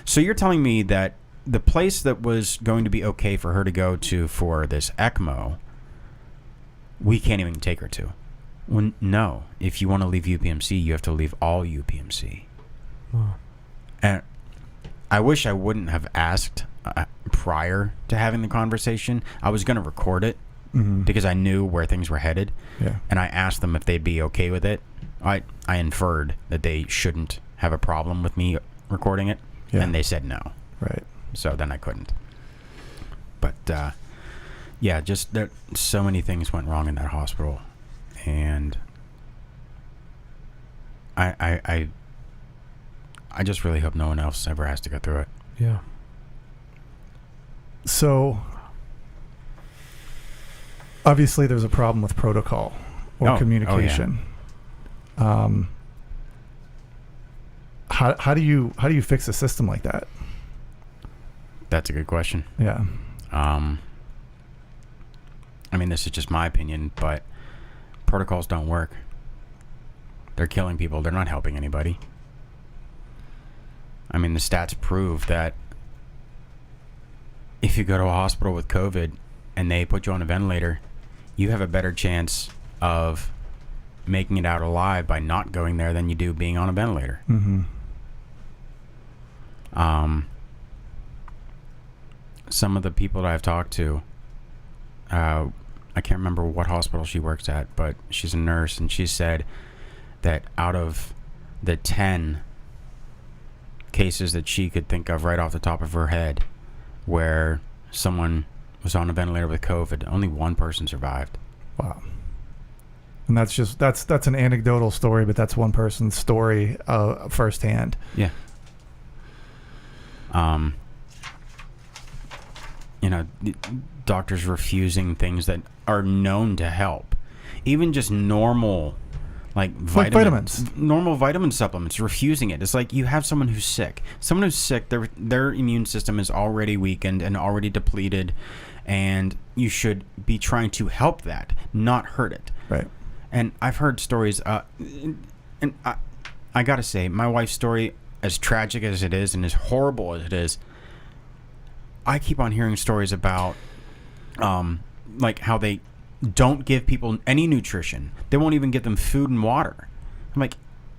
So you're telling me that the place that was going to be okay for her to go to for this ECMO, we can't even take her to. Well, no. If you want to leave UPMC, you have to leave all UPMC.
Wow.
And I wish I wouldn't have asked prior to having the conversation. I was going to record it because I knew where things were headed.
Yeah.
And I asked them if they'd be okay with it. I inferred that they shouldn't have a problem with me recording it.
Yeah.
And they said no.
Right.
So then I couldn't. But, yeah, just there, so many things went wrong in that hospital. And I just really hope no one else ever has to go through it.
Yeah.
So obviously there's a problem with protocol or communication.
Oh, yeah.
How do you fix a system like that?
That's a good question.
Yeah.
I mean, this is just my opinion, but protocols don't work. They're killing people. They're not helping anybody. I mean, the stats prove that if you go to a hospital with COVID and they put you on a ventilator, you have a better chance of making it out alive by not going there than you do being on a ventilator.
Mm-hmm.
Some of the people that I've talked to, I can't remember what hospital she works at, but she's a nurse, and she said that out of the 10 cases that she could think of right off the top of her head where someone was on a ventilator with COVID, only one person survived.
Wow. And that's an anecdotal story, but that's one person's story firsthand.
Yeah. Doctors refusing things that are known to help. Even just normal, vitamins. Normal vitamin supplements, refusing it. It's like you have someone who's sick. Someone who's sick, their immune system is already weakened and already depleted, and you should be trying to help that, not hurt it.
Right.
And I've heard stories, and I gotta say, my wife's story, as tragic as it is and as horrible as it is, I keep on hearing stories about how they don't give people any nutrition. They won't even give them food and water. I'm like,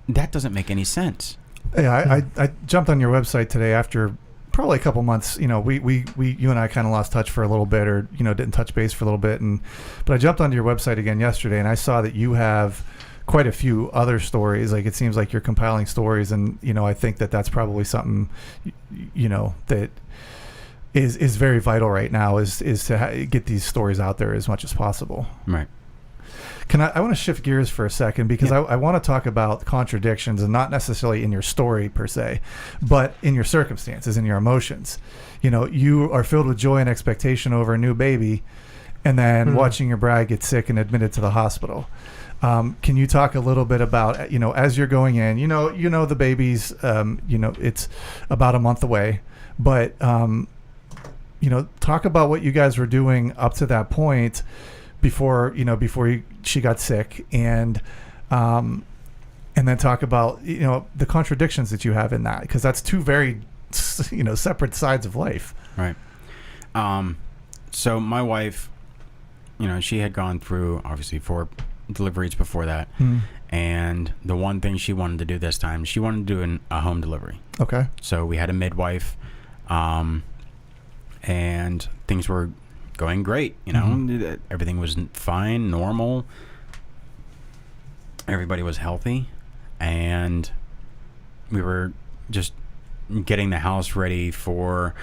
that doesn't make any sense.
Yeah, I jumped on your website today after probably a couple months. You and I kind of lost touch for a little bit, or didn't touch base for a little bit, but I jumped onto your website again yesterday, and I saw that you have quite a few other stories. Like, it seems like you're compiling stories, and I think that that's probably something that is very vital right now, is to get these stories out there as much as possible.
Right.
I want to shift gears for a second, because I want to talk about contradictions, and not necessarily in your story per se, but in your circumstances, in your emotions. You are filled with joy and expectation over a new baby, and then watching your bride get sick and admitted to the hospital. Can you talk a little bit about, as you're going in, the baby's, it's about a month away, but, talk about what you guys were doing up to that point before she got sick, and then talk about, the contradictions that you have in that, because that's two very, separate sides of life.
Right. So my wife, she had gone through obviously 4 deliveries before that. And the one thing she wanted to do this time, she wanted to do a home delivery.
Okay.
So we had a midwife, and things were going great. Everything was fine, normal. Everybody was healthy, and we were just getting the house ready for,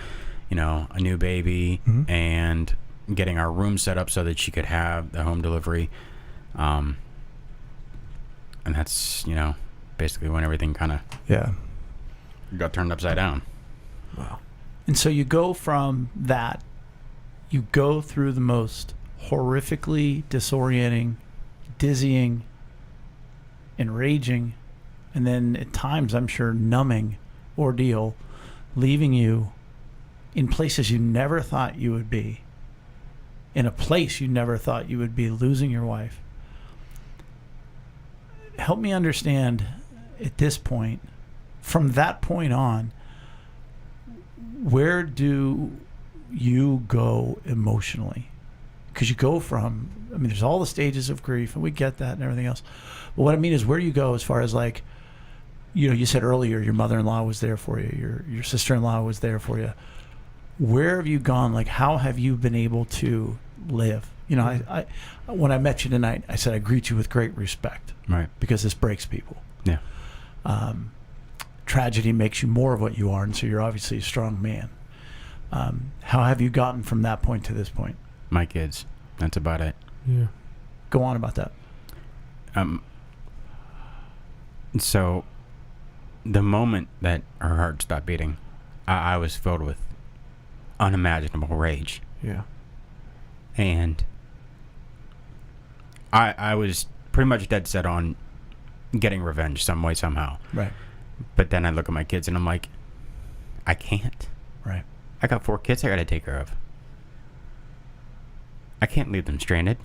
a new baby, and getting our room set up so that she could have the home delivery. And that's, basically when everything kind of got turned upside down.
Wow.
And so you go from that, you go through the most horrifically disorienting, dizzying, enraging, and then at times, I'm sure, numbing ordeal, leaving you in places you never thought you would be, in a place you never thought you would be, losing your wife. Help me understand at this point, from that point on, where do you go emotionally? Because you go from, there's all the stages of grief, and we get that and everything else. But what I mean is, where do you go as far as like, you said earlier your mother-in-law was there for you, your sister-in-law was there for you. Where have you gone? Like, how have you been able to live? I when I met you tonight, I said I greet you with great respect,
right?
Because this breaks people.
Yeah.
Tragedy makes you more of what you are, and so you're obviously a strong man. How have you gotten from that point to this point?
My kids. That's about it.
Yeah.
Go on about that.
So, the moment that her heart stopped beating, I was filled with unimaginable rage.
Yeah.
And I was pretty much dead set on getting revenge some way, somehow.
Right.
But then I look at my kids and I'm like, I can't.
Right.
I got 4 kids I got to take care of. I can't leave them stranded.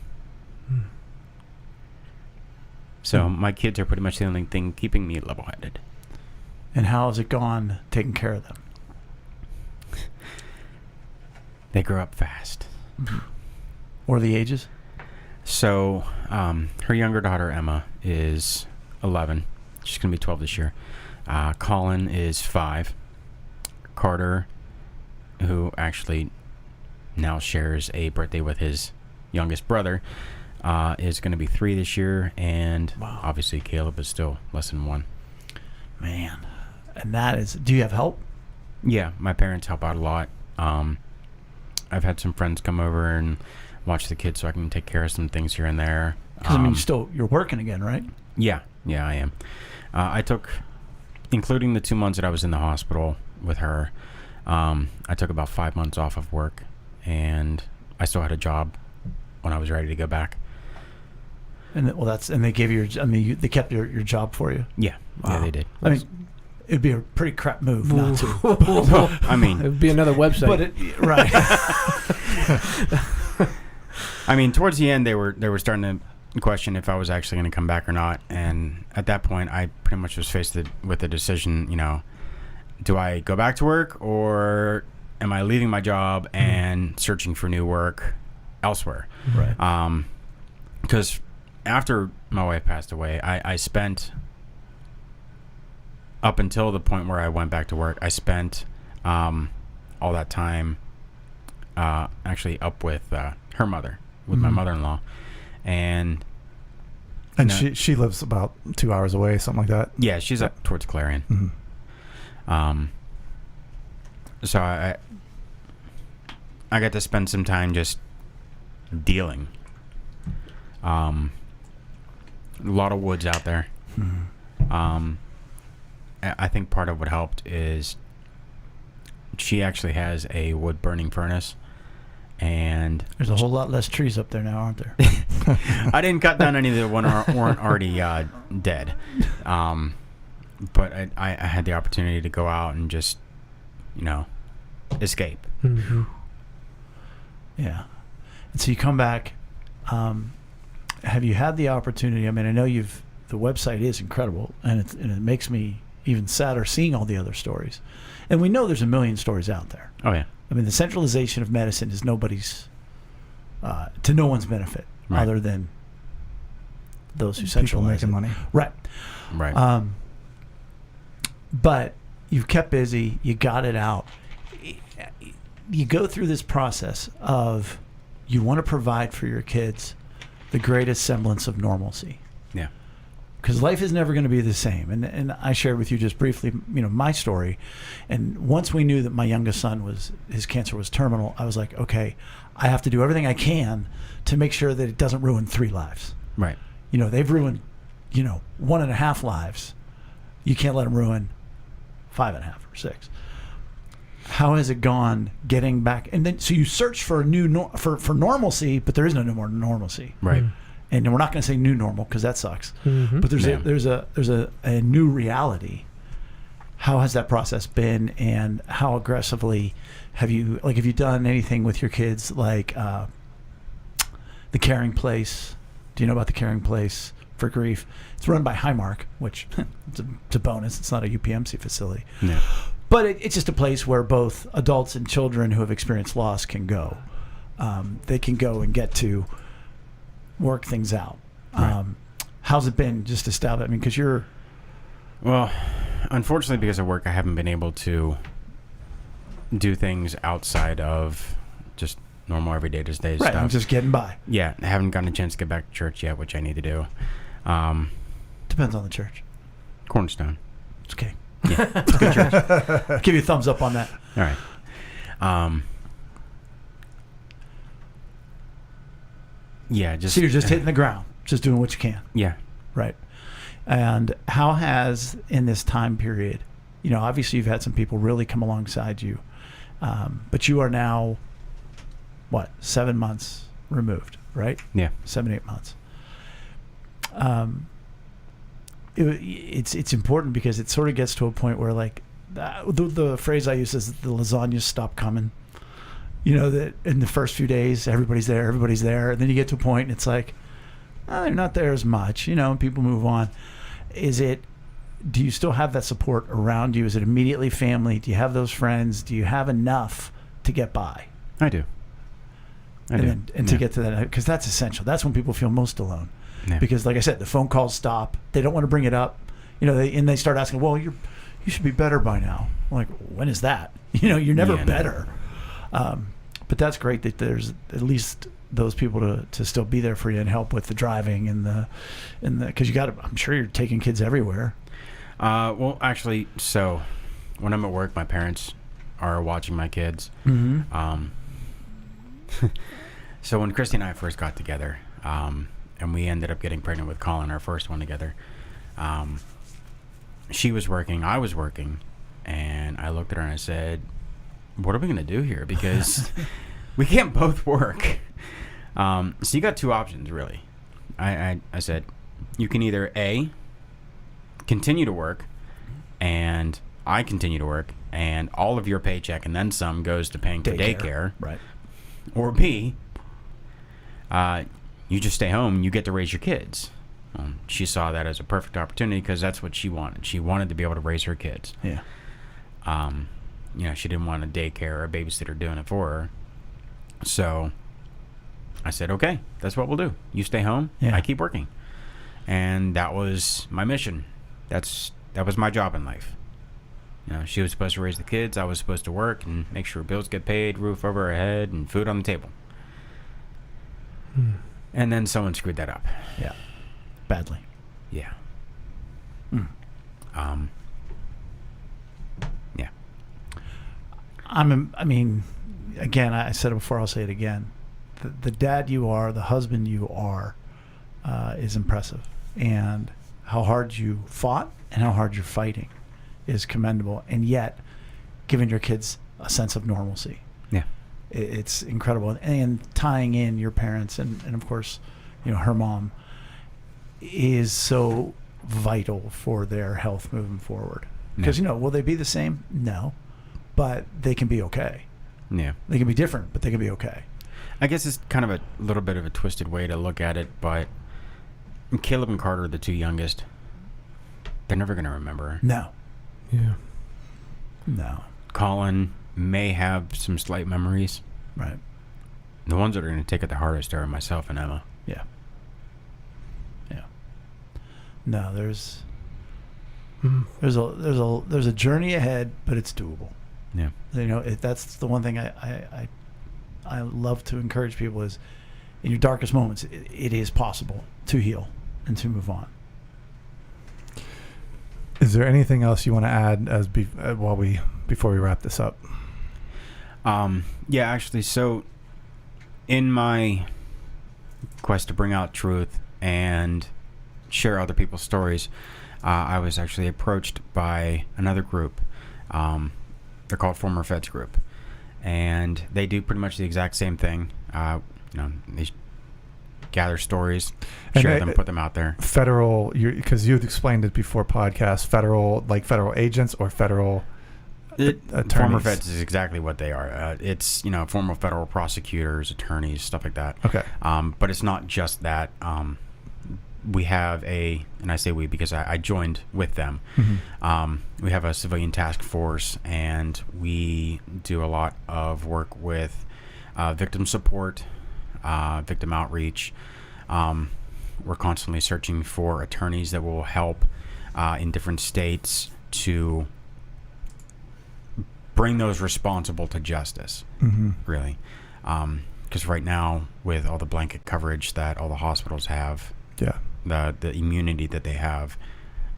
So my kids are pretty much the only thing keeping me level-headed.
And how has it gone taking care of them?
They grow up fast.
What are the ages?
So her younger daughter, Emma, is 11. She's going to be 12 this year. Colin is 5. Carter, who actually now shares a birthday with his youngest brother, is going to be 3 this year. And obviously Caleb is still less than 1.
Man. And that is, do you have help?
Yeah, my parents help out a lot. I've had some friends come over and watch the kids so I can take care of some things here and there.
Because you're working again, right?
Yeah, I am. I took, including the 2 months that I was in the hospital with her, I took about 5 months off of work, and I still had a job when I was ready to go back.
And they gave you they kept your job for you.
Yeah, yeah, they did.
It'd be a pretty crap move not to.
I mean,
it would be another website.
But right.
I mean, towards the end, they were starting to question if I was actually going to come back or not, and at that point, I pretty much was faced with the decision. Do I go back to work, or am I leaving my job and searching for new work elsewhere?
Right.
Because after my wife passed away, I spent, up until the point where I went back to work, I spent all that time actually up with her mother, with my mother-in-law. And
she lives about 2 hours away, something like that.
Yeah, she's up towards Clarion.
Mm-hmm.
So I got to spend some time just dealing. A lot of woods out there.
Mm-hmm.
I think part of what helped is she actually has a wood burning furnace, and
there's a whole lot less trees up there now, aren't there?
I didn't cut down any that weren't already dead, but I had the opportunity to go out and just escape.
Mm-hmm.
Yeah. And so you come back. Have you had the opportunity? I mean, I know the website is incredible, and it makes me even sadder seeing all the other stories. And we know there's a million stories out there.
Oh, yeah.
I mean, the centralization of medicine is to no one's benefit,
right,
other than those who
people
centralize
making
it.
money.
Right.
Right.
But you've kept busy. You got it out. You go through this process of you want to provide for your kids the greatest semblance of normalcy.
Yeah.
because life is never going to be the same. And I shared with you just briefly, my story. And once we knew that my youngest son his cancer was terminal, I was like, okay, I have to do everything I can to make sure that it doesn't ruin 3 lives.
Right.
They've ruined, 1.5 lives. You can't let them ruin 5.5 or 6. How has it gone getting back? And then, so you search for a new for normalcy, but there is no more normalcy.
Right.
And we're not going to say new normal because that sucks.
Mm-hmm.
But there's a new reality. How has that process been, and how aggressively have you done anything with your kids, like the Caring Place? Do you know about the Caring Place for grief? It's run by Highmark, which it's a bonus. It's not a UPMC facility.
Yeah.
But it's just a place where both adults and children who have experienced loss can go. They can go and get to work things out.
Right.
How's it been just to stab? I mean, because you're...
Well, unfortunately, because of work, I haven't been able to do things outside of just normal everyday
right,
stuff.
I'm just getting by.
Yeah, I haven't gotten a chance to get back to church yet, which I need to do.
Depends on the church.
Cornerstone.
It's okay.
Yeah.
It's a good church. I'll give you a thumbs up on that.
All right. Yeah, just...
So you're just hitting the ground, just doing what you can.
Yeah.
Right. And how has, in this time period, obviously you've had some people really come alongside you, but you are now, 7 months removed, right?
Yeah.
7-8 months. It's important because it sort of gets to a point where, like, the phrase I use is the lasagna stop coming. That in the first few days, everybody's there, and then you get to a point and it's like, they're not there as much, and people move on. Do you still have that support around you? Is it immediately family? Do you have those friends? Do you have enough to get by?
I do.
To get to that, because that's essential. That's when people feel most alone.
Yeah.
Because, like I said, the phone calls stop. They don't want to bring it up. They start asking, well, you should be better by now. I'm like, when is that? You're never better. But that's great that there's at least those people to still be there for you and help with the driving and the because I'm sure you're taking kids everywhere.
Well, actually, so when I'm at work, my parents are watching my kids.
Mm-hmm.
So when Christy and I first got together, and we ended up getting pregnant with Colin, our first one together, she was working, I was working, and I looked at her and I said, what are we going to do here? Because we can't both work. So you got 2 options, really. I said, you can either A, continue to work, and I continue to work, and all of your paycheck and then some goes to paying for daycare.
Right.
Or B, you just stay home and you get to raise your kids. She saw that as a perfect opportunity because that's what she wanted. She wanted to be able to raise her kids.
Yeah.
She didn't want a daycare or a babysitter doing it for her. So I said, okay, that's what we'll do. You stay home, I keep working. And that was my mission. That was my job in life. She was supposed to raise the kids. I was supposed to work and make sure bills get paid, roof over her head, and food on the table. And then someone screwed that up.
Yeah. Badly.
Yeah. Yeah.
Again, I said it before, I'll say it again. The dad you are, the husband you are, is impressive. And how hard you fought and how hard you're fighting is commendable. And yet, giving your kids a sense of normalcy.
Yeah.
It's incredible. And tying in your parents and of course, her mom is so vital for their health moving forward. Because, will they be the same? No. But they can be okay.
Yeah.
They can be different, but they can be okay.
I guess it's kind of a little bit of a twisted way to look at it, but Caleb and Carter, the 2 youngest, they're never going to remember.
No.
Yeah.
No.
Colin may have some slight memories.
Right.
The ones that are going to take it the hardest are myself and Emma.
Yeah. Yeah. No, there's a journey ahead, but it's doable.
Yeah.
That's the one thing I love to encourage people is, in your darkest moments, it is possible to heal and to move on.
Is there anything else you want to add before we wrap this up?
Yeah, actually, so in my quest to bring out truth and share other people's stories, I was actually approached by another group. They're called Former Feds Group, and they do pretty much the exact same thing. They gather stories, share them, put them out there.
Federal, because you've explained it before podcast. Federal agents or federal attorneys.
Former feds is exactly what they are. It's former federal prosecutors, attorneys, stuff like that.
Okay.
But it's not just that. We have and I say we because I joined with them. Mm-hmm. We have a civilian task force, and we do a lot of work with victim support, victim outreach. We're constantly searching for attorneys that will help in different states to bring those responsible to justice, really. Because right now, with all the blanket coverage that all the hospitals have, the immunity that they have,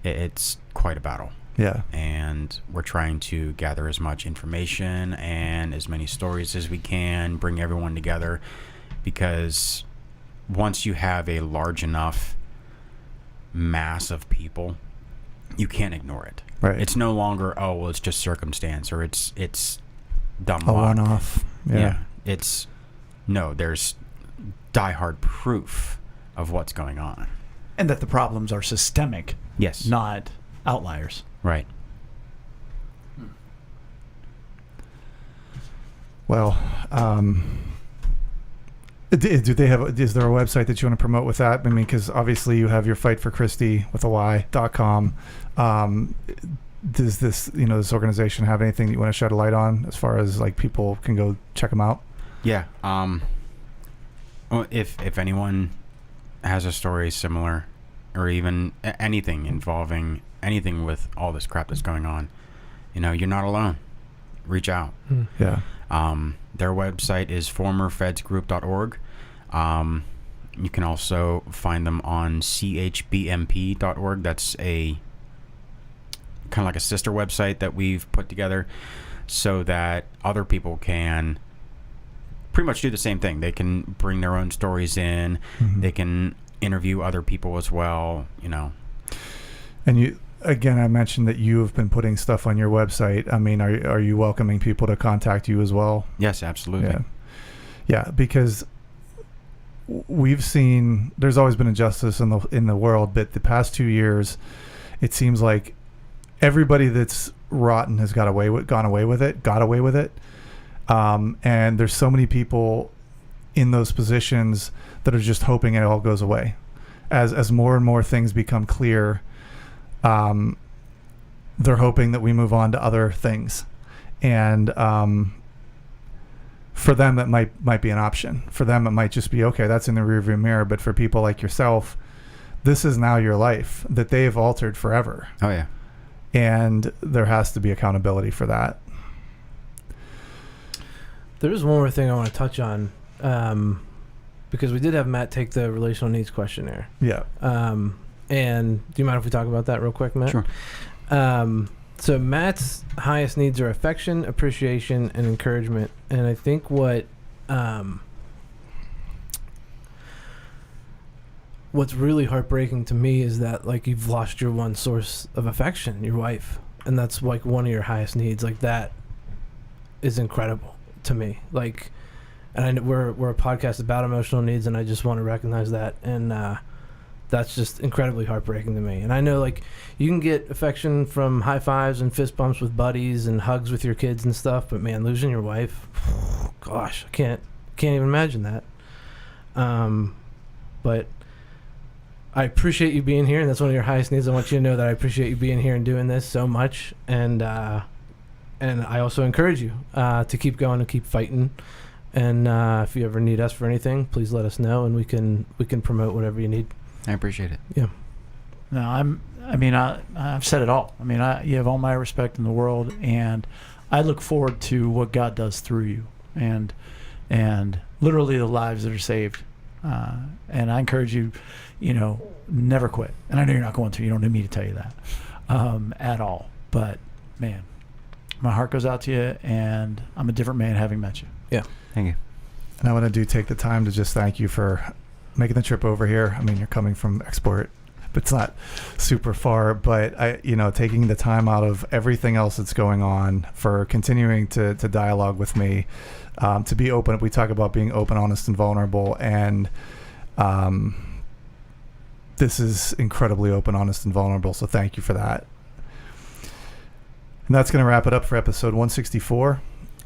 it's quite a battle.
Yeah.
And we're trying to gather as much information and as many stories as we can, bring everyone together, because once you have a large enough mass of people, you can't ignore it.
Right.
It's no longer, it's just circumstance, or it's dumb
a
luck.
one-off. Yeah.
There's diehard proof of what's going on.
And that the problems are systemic.
Yes.
Not outliers.
Right.
Well, do they have? Is there a website that you want to promote with that? I mean, because obviously you have your Fight for Christy with a Y.com. Does this organization have anything that you want to shed a light on as far as like people can go check them out?
Yeah. Well, if anyone has a story similar, or even anything involving anything with all this crap that's going on, you're not alone. Reach out.
Yeah.
Their website is formerfedsgroup.org. You can also find them on chbmp.org. That's a kind of like a sister website that we've put together so that other people can pretty much do the same thing. They can bring their own stories in. They can interview other people as well,
And you, again, I mentioned that you have been putting stuff on your website. I mean, are you welcoming people to contact you as well?
Yes, absolutely.
Yeah, because we've seen there's always been injustice in the world, but the past 2 years, it seems like everybody that's rotten has got away with it. And there's so many people in those positions that are just hoping it all goes away. As more and more things become clear, they're hoping that we move on to other things. And for them, that might be an option. For them, it might just be, okay, that's in the rearview mirror. But for people like yourself, this is now your life that they've altered forever.
Oh, yeah.
And there has to be accountability for that.
There is one more thing I want to touch on, because we did have Matt take the relational needs questionnaire.
Yeah.
And do you mind if we talk about that real quick, Matt?
Sure.
So Matt's highest needs are affection, appreciation, and encouragement. And I think what's really heartbreaking to me is that like you've lost your one source of affection, your wife, and that's like one of your highest needs. Like that is incredible to me. Like, and I know we're a podcast about emotional needs, and I just want to recognize that. And that's just incredibly heartbreaking to me. And I know like you can get affection from high fives and fist bumps with buddies and hugs with your kids and stuff, but man, losing your wife, gosh, I can't even imagine that. But I appreciate you being here, and that's one of your highest needs. I want you to know that I appreciate you being here and doing this so much, and I also encourage you to keep going and keep fighting. And if you ever need us for anything, please let us know, and we can promote whatever you need.
I appreciate it.
Yeah.
No, I've said it all. I mean, you have all my respect in the world, and I look forward to what God does through you, and literally the lives that are saved. And I encourage you, never quit. And I know you're not going to. You don't need me to tell you that. at all. But, man, my heart goes out to you, and I'm a different man having met you.
Yeah.
Thank you.
And I want to take the time to just thank you for making the trip over here. I mean, you're coming from Export, but it's not super far. But taking the time out of everything else that's going on for continuing to dialogue with me, to be open. We talk about being open, honest, and vulnerable, and this is incredibly open, honest, and vulnerable. So thank you for that. And that's going to wrap it up for episode 164.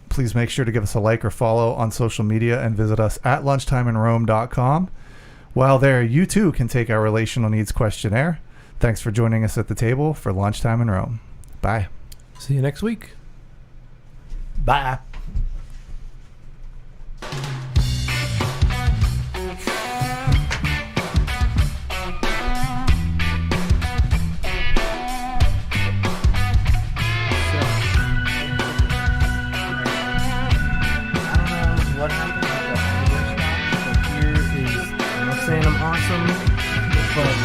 Please make sure to give us a like or follow on social media and visit us at lunchtimeinrome.com. While there, you too can take our relational needs questionnaire. Thanks for joining us at the table for Lunchtime in Rome. Bye.
See you next week.
Bye.
What happened? But here is, I'm not saying I'm awesome, but